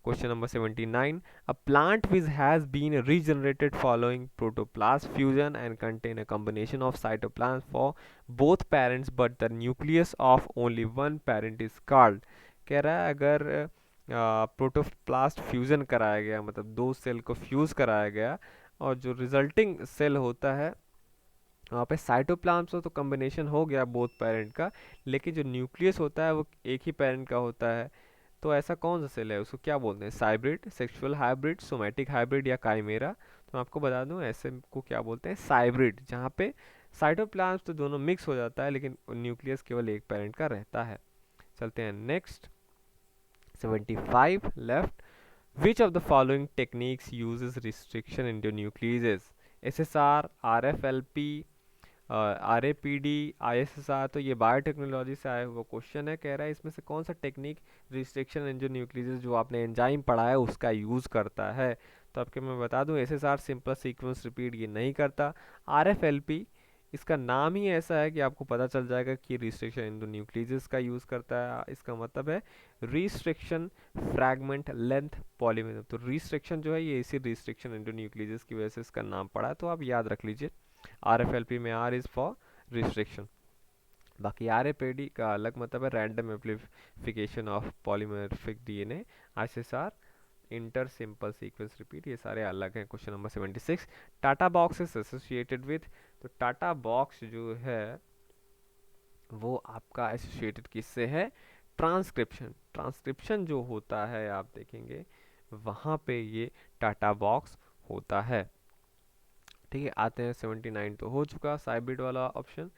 question number 79। A plant which has been regenerated following protoplast fusion and contain a combination of cytoplasm for both parents but the nucleus of only one parent is called. कह रहा है अगर प्रोटोप्लास्ट फ्यूजन कराया गया, मतलब दो सेल को फ्यूज कराया गया, और जो रिजल्टिंग सेल होता है वहाँ पे साइटोप्लाज्म तो कॉम्बिनेशन हो गया बोथ पेरेंट का, लेकिन जो न्यूक्लियस होता है वो एक ही पेरेंट का होता है, तो ऐसा कौन सा सेल है, उसको क्या बोलते हैं, cybrid, sexual hybrid, somatic hybrid, या काइमेरा। तो मैं आपको बता दूं ऐसे को क्या बोलते हैं, साइब्रिड, जहाँ पे साइटोप्लाज्म तो दोनों मिक्स हो जाता है, लेकिन न्यूक्लियस केवल एक पेरेंट का रहता है। चलते हैं next, 75 left. Which of the following techniques uses restriction into nucleus, SSR, RFLP, RAPD, ISSR, तो ये बायोटेक्नोलॉजी से आया हुआ क्वेश्चन है। कह रहा है इसमें से कौन सा टेक्निक रिस्ट्रिक्शन इन जो न्यूक्लियस जो आपने एंजाइम पढ़ा है उसका यूज़ करता है। तो आपके मैं बता दूं, SSR सिंपल सीक्वेंस रिपीट ये नहीं करता, RFLP इसका नाम ही ऐसा है कि आपको पता चल जाएगा कि रिस्ट्रिक्शन एंडोन्यूक्लियस का यूज़ करता है। इसका मतलब है रिस्ट्रिक्शन फ्रैगमेंट लेंथ पॉलीमर। तो रिस्ट्रिक्शन जो है ये इसी रिस्ट्रिक्शन एंडोन्यूक्लियस की वजह से इसका नाम पड़ा है, तो आप याद रख लीजिए। RFLP में R इज़ फॉर रिस्ट्रिक्शन। बाकी RFAD का अलग मतलब है random amplification of polymorphic DNA, ISSR inter simple sequence repeat, ये सारे अलग हैं। Question number 76, TATA box is associated with. तो टाटा बॉक्स जो है वो आपका एसोसिएटेड किससे है? ट्रांसक्रिप्शन। ट्रांसक्रिप्शन जो होता है आप देखेंगे वहाँ पे ये टाटा बॉक्स होता है। ठीक है, आते हैं 79 तो हो चुका साइब्रिड वाला ऑप्शन।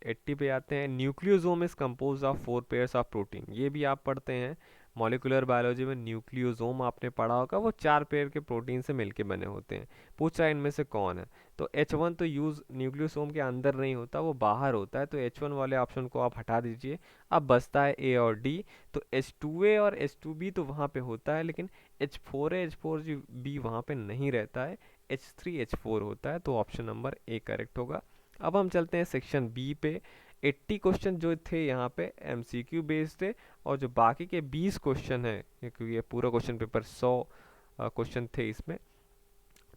80 पे आते हैं, nucleosome is compose of 4 pairs of protein. ये भी आप पढ़ते हैं मॉलिक्यूलर बायोलॉजी में, न्यूक्लियोसोम आपने पढ़ा होगा, वो 4 पेयर के प्रोटीन से मिलके बने होते हैं। पूछ रहा है इनमें से कौन है, तो H1 तो यूज न्यूक्लियोसोम के अंदर नहीं होता, वो बाहर होता है, तो H1 वाले ऑप्शन को आप हटा दीजिए। अब बचता है A और D। तो H2A और H2B तो वहाँ पे होता है, लेकिन H4A H4B वहाँ पे नहीं रहता है, H3H4 होता है, तो ऑप्शन नंबर A करेक्ट होगा। अब हम चलते हैं सेक्शन बी पे। 80 क्वेश्चन जो थे यहाँ पे MCQ बेस्ड है, और जो बाकी के 20 क्वेश्चन है, क्योंकि ये पूरा क्वेश्चन पेपर 100 क्वेश्चन थे इसमें,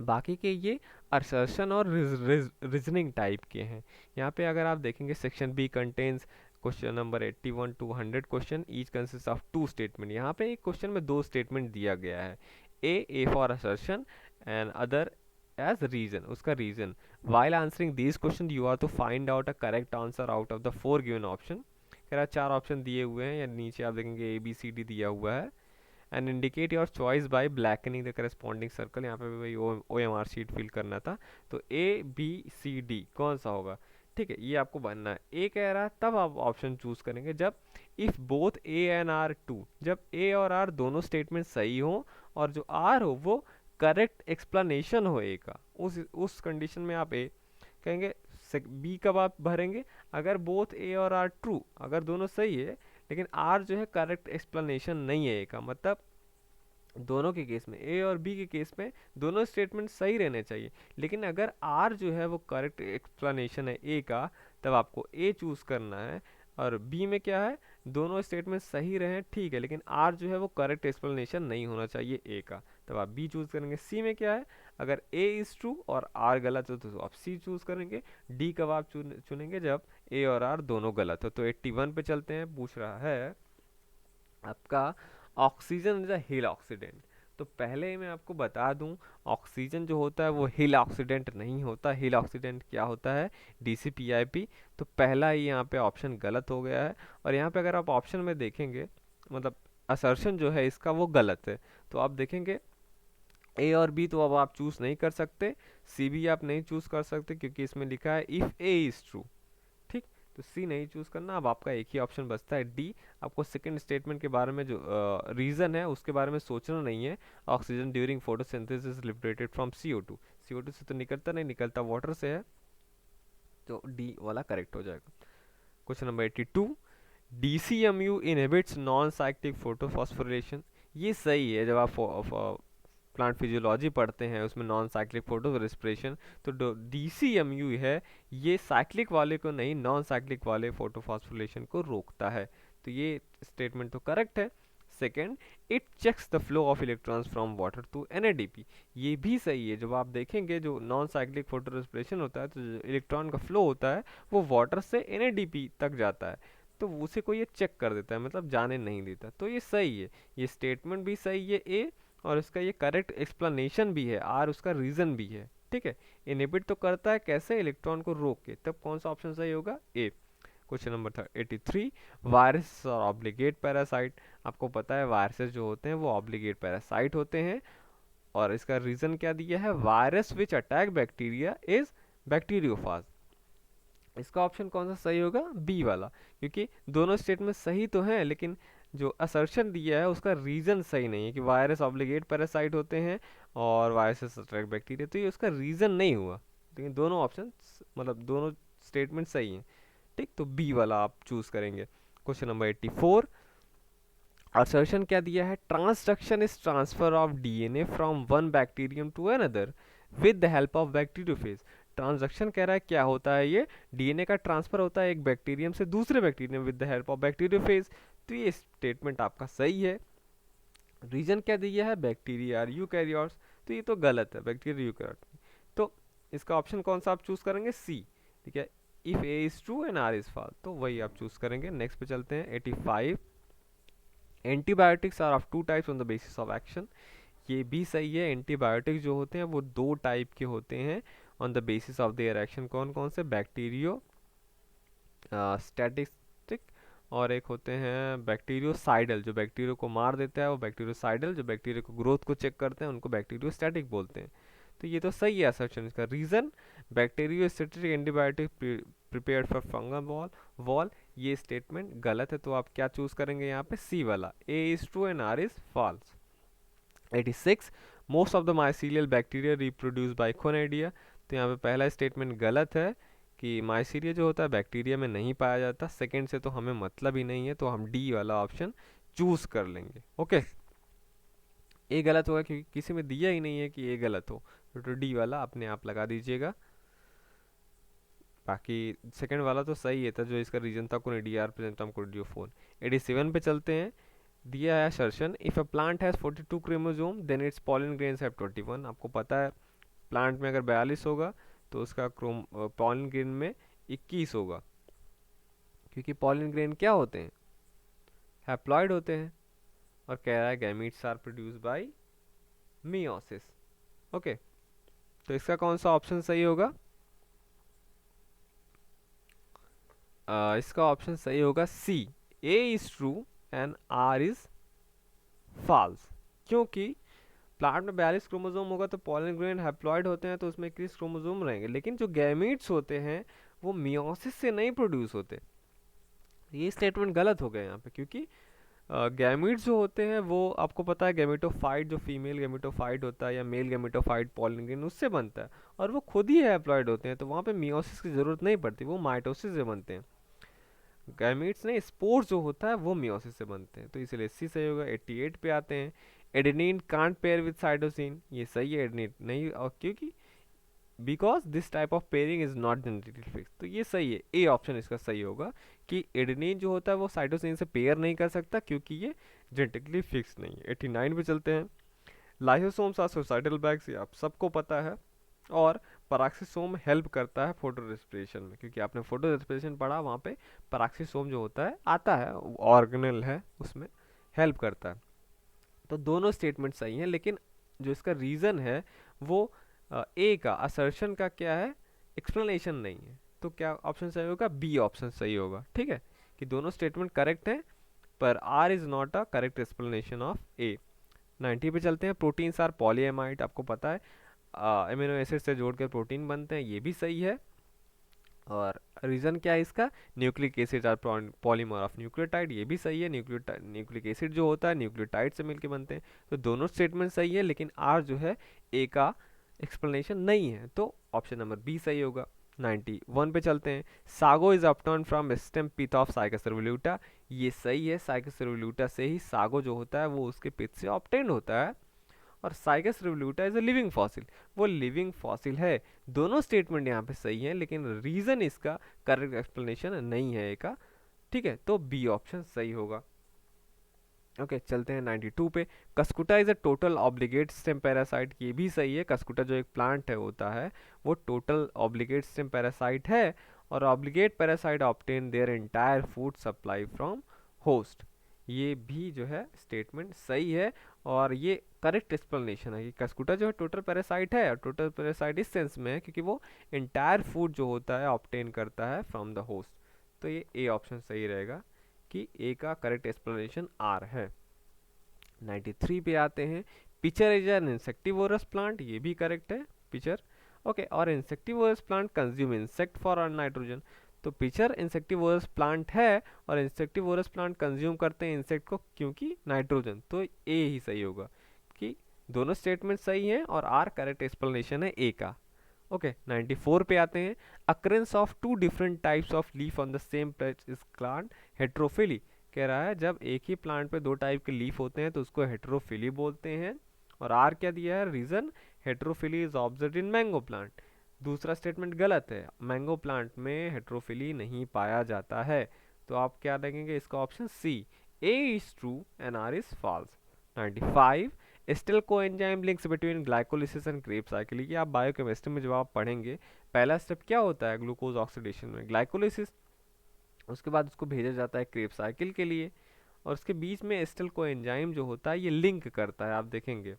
बाकी के ये असर्शन और रीजनिंग टाइप के हैं। यहाँ पे अगर आप देखेंगे section B contains question number 81 to 100 question, each consist of 2 statement. यहाँ पे एक क्वेश्चन में 2 स्टेटमेंट दिया गया है, A for assertion and other as reason, उसका reason. While answering this question you are to find out a correct answer out of the 4 given option. कह रहा है 4 ऑप्शन दिए हुए हैं, या नीचे आप देखेंगे ABCD दिया हुआ है, and indicate your choice by blackening the corresponding circle. यहाँ पे भी वही OMR शीट फिल करना था, तो ABCD कौन सा होगा? ठीक है, ये आपको बनना है। ए कह रहा है तब आप ऑप्शन चूज करेंगे जब if both A and R true, जब A और R दोनों स्टेटमेंट सही हो और जो R हो वो करेक्ट एक्सप्लेनेशन हो ए का, उस कंडीशन में आप ए कहेंगे। बी कब आप भरेंगे? अगर बोथ ए और आर ट्रू, अगर दोनों सही है लेकिन आर जो है करेक्ट एक्सप्लेनेशन नहीं है ए का, मतलब दोनों के केस में, ए और बी के केस में दोनों स्टेटमेंट सही रहने चाहिए, लेकिन अगर आर जो है वो करेक्ट एक्सप्लेनेशन है ए का, तब आपको ए चूज करना है। और बी में क्या है, दोनों स्टेटमेंट सही रहे ठीक है, लेकिन आर जो है वो करेक्ट एक्सप्लेनेशन नहीं होना चाहिए ए का, तब आप बी चूज करेंगे। सी में क्या है, अगर ए इज ट्रू और आर गलत हो तो आप सी चूज करेंगे। डी कब आप चुनेंगे, जब ए और आर दोनों गलत हो। तो 81 पे चलते हैं, पूछ रहा है आपका oxygen is a hill oxidant. तो पहले मैं आपको बता दूं, ऑक्सीजन जो होता है वो हिल ऑक्सीडेंट नहीं होता। हिल ऑक्सीडेंट क्या होता है? DCPIP। तो पहला ही यहाँ पे ऑप्शन गलत हो गया है, और यहाँ पे अगर आप ऑप्शन में देखेंगे, मतलब असर्शन जो है इसका वो गलत है। तो आप देखेंगे ए और बी तो अब आप चूज नहीं कर सकते, सी भी आप नहीं चूज कर सकते, क्योंकि इसमें लिखा है इफ ए इज ट्रू। ठीक, तो सी नहीं चूज करना। अब आपका एक ही ऑप्शन बचता है डी। आपको सेकंड स्टेटमेंट के बारे में जो रीजन है उसके बारे में सोचना नहीं है। Oxygen during photosynthesis liberated from CO2। CO2 से तो निकलता नहीं, निकलता वाटर से है, तो डी वाला करेक्ट हो जाएगा। Question number 82, DCMU inhibits non cyclic photophosphorylation. ये सही है, जब आप प्लांट फिजियोलॉजी पढ़ते हैं उसमें नॉन साइक्लिक फोटो रेस्पिरेशन, तो DCMU है ये साइक्लिक वाले को नहीं, नॉन साइक्लिक वाले फोटोफॉस्फोरिलेशन को रोकता है। तो ये स्टेटमेंट तो करेक्ट है। Second, it checks the flow of electrons from water to NADP। ये भी सही है, जब आप देखेंगे जो नॉन साइक्लिक फोटो रेस्पिरेशन होता है तो जो इलेक्ट्रॉन का फ्लो होता है वो वाटर से NADP तक जाता है, तो उसे को ये चेक कर देता है, मतलब जाने नहीं देता। तो ये सही है, ये स्टेटमेंट भी सही है ए, और इसका ये करेक्ट एक्सप्लेनेशन भी है, आर उसका रीजन भी है। ठीक है, इनहिबिट तो करता है कैसे, इलेक्ट्रॉन को रोक के, तब कौन सा ऑप्शन सही होगा? ए। क्वेश्चन नंबर 83, वायरस और ऑब्लिगेट पैरासाइट। आपको पता है वायरसेस जो होते हैं वो ऑब्लिगेट पैरासाइट होते हैं, और इसका रीजन क्या दिया है, virus which attack bacteria is bacteriophage. इसका ऑप्शन कौन सा सही होगा? बी वाला, क्योंकि दोनों स्टेटमेंट सही तो हैं, लेकिन जो असर्शन दिया है उसका रीजन सही नहीं है कि वायरस ऑब्लिगेट पैरासाइट होते हैं और वायरस अटैक बैक्टीरिया, तो ये उसका रीजन नहीं हुआ, लेकिन दोनों ऑप्शन मतलब दोनों स्टेटमेंट सही हैं। ठीक, तो बी वाला आप चूज करेंगे। क्वेश्चन नंबर 84, असर्शन क्या दिया है, transduction is transfer of DNA from one bacterium to another with the help of bacteriophage. Transaction कह रहा है क्या होता है, ये डीएनए का ट्रांसफर होता है एक बैक्टीरियम से दूसरे bacterium with the help of bacteriophage. तो ये स्टेटमेंट आपका सही है। रीजन क्या दिया है, बैक्टीरिया आर यूकैरियोट्स, तो ये तो गलत है, बैक्टीरिया यूकैरियोट। तो इसका ऑप्शन कौन सा आप चूज करेंगे, सी। ठीक है, if A is true and R is false, तो वही आप चूज करेंगे। नेक्स्ट पे चलते हैं 85। Antibiotics are of two types on the basis of action, ये भी सही है। एंटीबायोटिक्स जो होते हैं वो दो टाइप के होते हैं on the basis of their action. कौन कौन से, बैक्टीरियो स्टैटिस्टिक और एक होते हैं बैक्टीरियोसाइडल, जो बैक्टीरियो को मार देता है वो बैक्टीरियोसाइडल, जो बैक्टीरिया को ग्रोथ को चेक करते हैं उनको बैक्टीरियोस्टैटिक बोलते हैं। तो ये तो सही है असर्शन इसका। Reason, bacteriostatic antibiotic prepared for fungal wall, ये स्टेटमेंट गलत है। तो आप क्या चूज करेंगे यहाँ पे, सी वाला, A is true and R is false. 86, most of the mycelial bacteria reproduce by conidia, तो यहाँ पे पहला स्टेटमेंट गलत है कि माइसीलिया जो होता है बैक्टीरिया में नहीं पाया जाता। सेकंड से तो हमें मतलब ही नहीं है, तो हम डी वाला ऑप्शन चूज कर लेंगे। ओके, ए गलत होगा क्योंकि किसी में दिया ही नहीं है कि ए गलत हो, तो डी वाला अपने आप लगा दीजिएगा। बाकी सेकंड वाला तो सही है था, जो इसका रीजन था कोनेडिया प्रेजेंटम कोनिडियोफोर। 87 पे चलते हैं। दिया है assertion, if a plant has 42 chromosome then its pollen grains have 21। आपको पता है प्लांट में अगर 42 होगा तो उसका पॉलन ग्रेन में 21 होगा, क्योंकि पॉलन ग्रेन क्या होते हैं, हैप्लॉइड होते हैं। और कह रहा है gametes are produce by meiosis. Okay, तो इसका कौन सा ऑप्शन सही होगा, इसका ऑप्शन सही होगा C, A is true and R is false. क्योंकि प्लांट में 42 क्रोमोसोम होगा तो पॉलन ग्रेन हैप्लॉइड होते हैं, तो उसमें 21 क्रोमोसोम रहेंगे। लेकिन जो गैमीट्स होते हैं वो मियोसिस से नहीं प्रोड्यूस होते। ये स्टेटमेंट गलत हो गया यहाँ पे, क्योंकि गैमीट्स जो होते हैं वो आपको पता है गैमेटोफाइट, जो फीमेल गैमेटोफाइट होता है या मेल गैमेटोफाइट पॉलन ग्रेन उससे बनता है, और वो खुद ही हैप्लॉइड होते हैं, तो वहाँ पे मियोसिस की ज़रूरत नहीं पड़ती, वो माइटोसिस से बनते हैं। गैमीट्स नहीं, स्पोर्स जो होता है वो मियोसिस से बनते हैं, तो इसलिए सी सही होगा। 88 पे आते हैं। Adenine can't pair with cytosine, ये सही है, एडेनिन नहीं, और क्योंकि because this type of pairing is not genetically fix, तो ये सही है, ए ऑप्शन इसका सही होगा कि एडेनिन जो होता है वो साइटोसिन से पेयर नहीं कर सकता, क्योंकि ये जेनेटिकली फिक्स नहीं है। 89 पे चलते हैं। लाइसोसोम्स आर सुसाइडल बैग्स, ये आप सबको पता है। और पराक्सीसोम हेल्प करता है फोटो रेस्पिरेशन में, क्योंकि आपने फोटो रेस्पिरेशन पढ़ा, वहाँ पे पराक्सीसोम जो होता है आता है, ऑर्गेनल है, उसमें हेल्प करता है। तो दोनों स्टेटमेंट सही हैं, लेकिन जो इसका रीज़न है वो ए का असर्शन का क्या है, एक्सप्लेनेशन नहीं है। तो क्या ऑप्शन सही होगा, बी ऑप्शन सही होगा। ठीक है, कि दोनों स्टेटमेंट करेक्ट हैं, पर R is not a correct explanation of A. 90 पे चलते हैं। प्रोटीन्स आर पॉलीएमाइड, आपको पता है अमीनो एसिड से जोड़कर प्रोटीन बनते हैं, ये भी सही है। और रीज़न क्या है इसका, nucleic acid are polymer of nucleotide, ये भी सही है। न्यूक्लिक एसिड जो होता है न्यूक्लियोटाइड से मिलकर बनते हैं, तो दोनों स्टेटमेंट सही है, लेकिन आर जो है ए का एक्सप्लेनेशन नहीं है, तो ऑप्शन नंबर बी सही होगा। 91 पे चलते हैं। Sago is obtained from stem pith of cycas revoluta, ये सही है, साइकस रिवोल्यूटा से ही सागो जो होता है वो उसके पिथ से ऑब्टेन्ड होता है। और cycas revoluta is a living fossil, वो लिविंग फॉसिल है। दोनों स्टेटमेंट यहाँ पे सही हैं, लेकिन रीजन इसका करेक्ट एक्सप्लेनेशन नहीं है का। ठीक है, तो बी ऑप्शन सही होगा। ओके, चलते हैं 92 पे। Cuscuta is a total obligate stem parasite, ये भी सही है। कस्कुटा जो एक प्लांट है होता है वो टोटल ऑब्लिगेट स्टेम पैरासाइट है, और obligate parasite obtain their entire food supply from host, ये भी जो है स्टेटमेंट सही है। और ये करेक्ट एक्सप्लेनेशन है कि कस्कुटा जो है टोटल पैरासाइट है, और टोटल पैरासाइट इस सेंस में है क्योंकि वो एंटायर फूड जो होता है ऑब्टेन करता है फ्रॉम द होस्ट, तो ये ए ऑप्शन सही रहेगा कि ए का करेक्ट एक्सप्लेनेशन आर है। 93 पे आते हैं। Pitcher is an insectivorous plant, ये भी करेक्ट है, पिचर। ओके, और insectivorous plant consume insect for nitrogen, तो पिचर इंसेक्टिवोरस प्लांट है, और इंसेक्टिवोरस प्लांट कंज्यूम करते हैं इंसेक्ट को क्योंकि नाइट्रोजन, तो ए ही सही होगा कि दोनों स्टेटमेंट सही हैं, और आर करेक्ट एक्सप्लेनेशन है ए का। ओके, 94 पे आते हैं। Occurrence of two different types of leaf on the same plate is plant heterophylly, कह रहा है जब एक ही प्लांट पे दो टाइप के लीफ होते हैं तो उसको हेट्रोफिली बोलते हैं। और आर क्या दिया है reason, heterophylly is observe in mango plant, दूसरा स्टेटमेंट गलत है, मैंगो प्लांट में हेट्रोफिली नहीं पाया जाता है। तो आप क्या देखेंगे, इसका option C, A is true and R is false. 95, still coenzyme links between glycolysis and Kreb cycle. ये आप बायोकेमिस्ट्री में जब आप पढ़ेंगे, पहला स्टेप क्या होता है ग्लूकोज ऑक्सीडेशन में, ग्लाइकोलिसिस, उसके बाद उसको भेजा जाता है क्रेब साइकिल के लिए, और उसके बीच में स्टिल कोएंजाइम जो होता है ये लिंक करता है, आप देखेंगे,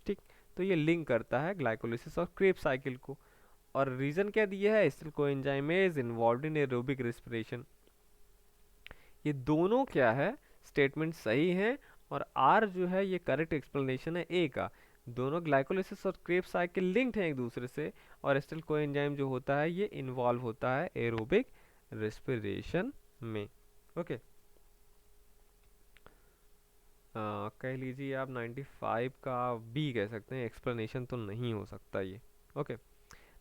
ठीक। तो ये लिंक करता है ग्लाइकोलिसिस और क्रेब साइकिल को। और रीजन क्या दिया है, still coenzyme is involved in aerobic respiration. ये दोनों क्या है, स्टेटमेंट सही है, और आर जो है ये करेक्ट एक्सप्लेनेशन है ए का। दोनों ग्लाइकोलिसिस और क्रेब साइकिल लिंक्ड हैं एक दूसरे से, और स्टिल कोएंजाइम जो होता है ये इन्वॉल्व होता है एरोबिक रेस्पिरेशन में। ओके, कह लीजिए आप 95 का बी कह सकते हैं, एक्सप्लेनेशन तो नहीं हो सकता ये। ओके,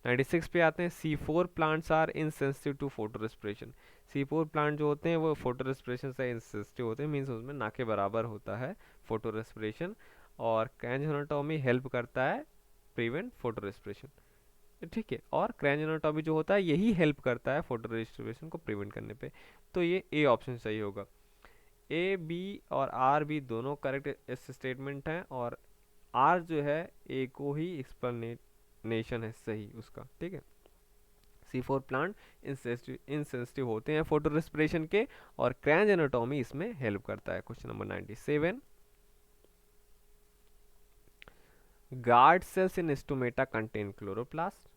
96 पे आते हैं, C4 plants are insensitive to photorespiration. C4 plant जो होते हैं वो फोटो रेस्पिरेशन से इनसेंसिटिव होते हैं, मीन्स उसमें ना के बराबर होता है फोटो रेस्पिरेशन, और क्रैंज हेल्प करता है प्रिवेंट फोटो रेस्पिरेशन, ठीक है। और क्रैंज जो होता है यही हेल्प करता है फोटो रेस्पिरेशन को प्रिवेंट करने पे। तो ये ए ऑप्शन सही होगा। ए बी और आर भी दोनों करेक्ट स्टेटमेंट हैं, और आर जो है ए को ही एक्सप्लेनेशन है सही उसका, ठीक है। C4 प्लांट इंसेंसिटिव होते हैं फोटो रेस्पिरेशन के, और क्रैंज एनाटॉमी इसमें हेल्प करता है। Question number 97, guard cells in stomata contain chloroplast.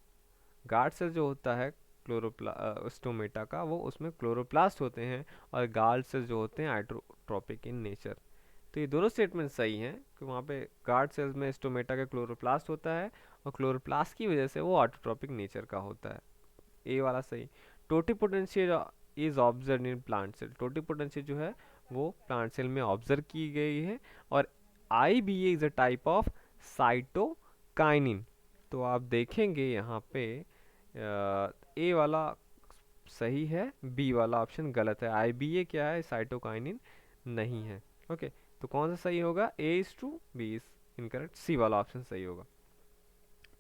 Guard cell जो होता है स्टोमेटा का, वो उसमें क्लोरोप्लास्ट होते हैं, और गार्ड सेल जो होते हैं आइट्रोट्रोपिक इन नेचर। तो ये दोनों स्टेटमेंट सही हैं कि वहाँ पे गार्ड सेल्स में स्टोमेटा का क्लोरोप्लास्ट होता है, और क्लोरोप्लास्ट की वजह से वो आइट्रोट्रोपिक नेचर का होता है। ए वाला सही। Totipotential is observe in plant cell. Totipotential जो है वो प्लांट सेल में ऑब्जर्व की गई है, और IBA is a type of cytokinin. तो आप देखेंगे यहाँ पे ए वाला सही है, बी वाला ऑप्शन गलत है। IBA क्या है, साइटोकाइनिन नहीं है। ओके, तो कौन सा सही होगा, A is true, B is incorrect, C वाला ऑप्शन सही होगा।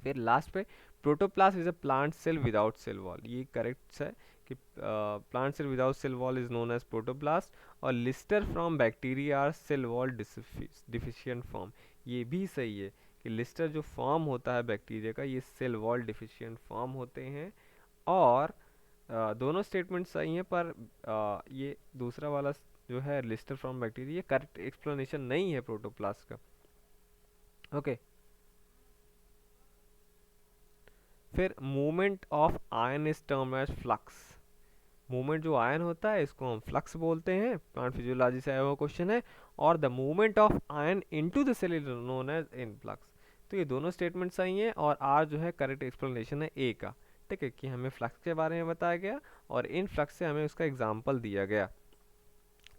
फिर लास्ट पे, protoplast is a plant cell without cell wall. ये करेक्ट है कि plant cell without cell wall is known as protoplast, और lister from bacteria are cell wall deficient form. ये भी सही है कि लिस्टर जो फॉर्म होता है बैक्टीरिया का, ये सेल वॉल डिफिशियंट फॉर्म होते हैं। और दोनों स्टेटमेंट सही हैं, पर ये दूसरा वाला जो है लिस्टर फ्रॉम बैक्टीरिया, ये करेक्ट एक्सप्लेनेशन नहीं है प्रोटोप्लास्ट का। ओके, फिर movement of ion is term as flux. Movement जो आयन होता है इसको हम फ्लक्स बोलते हैं, प्लांट फिजियोलॉजी से आया हुआ क्वेश्चन है। और the movement of ion into the cell is known as influx. तो ये दोनों स्टेटमेंट सही हैं, और आर जो है करेक्ट एक्सप्लेनेशन है ए का, ठीक है, कि हमें फ्लक्स के बारे में बताया गया, और इन फ्लक्स से हमें उसका एग्जाम्पल दिया गया।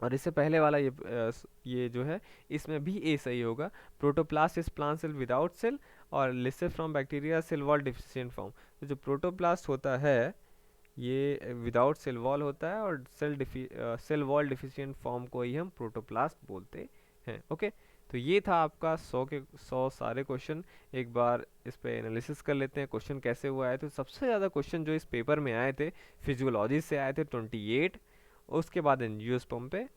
और इससे पहले वाला ये जो है इसमें भी ए सही होगा। Protoplast is plant cell without cell, और lister from bacteria cell wall deficient form. तो जो प्रोटोप्लास्ट होता है ये विदाउट सेल वॉल होता है, और सेल वॉल डिफिशिएंट फॉर्म को ही हम प्रोटोप्लास्ट बोलते हैं। ओके, तो ये था आपका 100 सारे क्वेश्चन। एक बार इस पे एनालिसिस कर लेते हैं क्वेश्चन कैसे हुआ है। तो सबसे ज़्यादा क्वेश्चन जो इस पेपर में आए थे फिजियोलॉजी से आए थे 28, उसके बाद एंजियोस्पर्म पे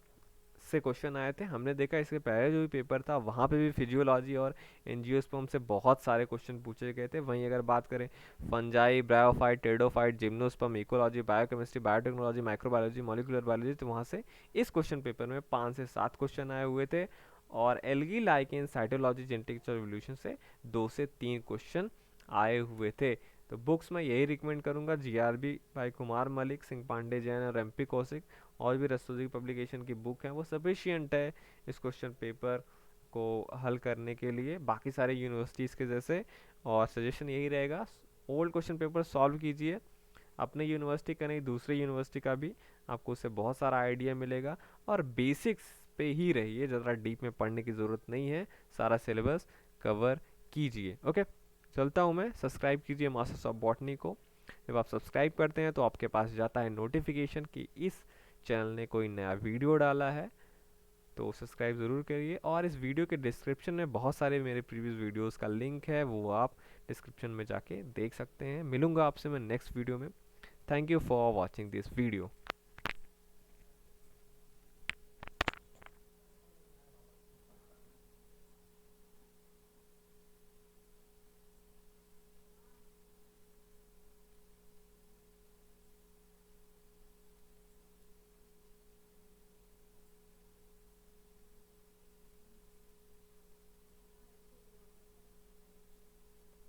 से क्वेश्चन आए थे। हमने देखा इसके पहले जो भी पेपर था वहाँ पे भी फिजियोलॉजी और एंजियोस्पर्म से बहुत सारे क्वेश्चन पूछे गए थे। वहीं अगर बात करें fungi, bryophyte, pteridophyte, gymnosperm, ecology, biochemistry, biotechnology, microbiology, molecular biology, तो वहाँ से इस क्वेश्चन पेपर में 5 से 7 क्वेश्चन आए हुए थे। और एल्गी, लाइकेन, साइटोलॉजी, जेनेटिक्स और एवोल्यूशन से 2 से 3 क्वेश्चन आए हुए थे। तो बुक्स मैं यही रिकमेंड करूँगा, GRB भाई कुमार मलिक, सिंह पांडे जैन और MP कौशिक, और भी रस्तोगी पब्लिकेशन की बुक है, वो सफिशियंट है इस क्वेश्चन पेपर को हल करने के लिए, बाकी सारे यूनिवर्सिटीज़ के जैसे। और सजेशन यही रहेगा, ओल्ड क्वेश्चन पेपर सॉल्व कीजिए, अपने यूनिवर्सिटी का नहीं दूसरे यूनिवर्सिटी का भी, आपको उससे बहुत सारा आइडिया मिलेगा। और बेसिक्स पे ही रहिए, ज़्यादा डीप में पढ़ने की ज़रूरत नहीं है, सारा सिलेबस कवर कीजिए। ओके, चलता हूँ मैं। सब्सक्राइब कीजिए मास्टर्स ऑफ बॉटनी को। जब आप सब्सक्राइब करते हैं तो आपके पास जाता है नोटिफिकेशन कि इस चैनल ने कोई नया वीडियो डाला है, तो सब्सक्राइब ज़रूर करिए। और इस वीडियो के डिस्क्रिप्शन में बहुत सारे मेरे प्रीवियस वीडियोस का लिंक है, वो आप डिस्क्रिप्शन में जाके देख सकते हैं। मिलूंगा आपसे मैं नेक्स्ट वीडियो में। Thank you for watching this video.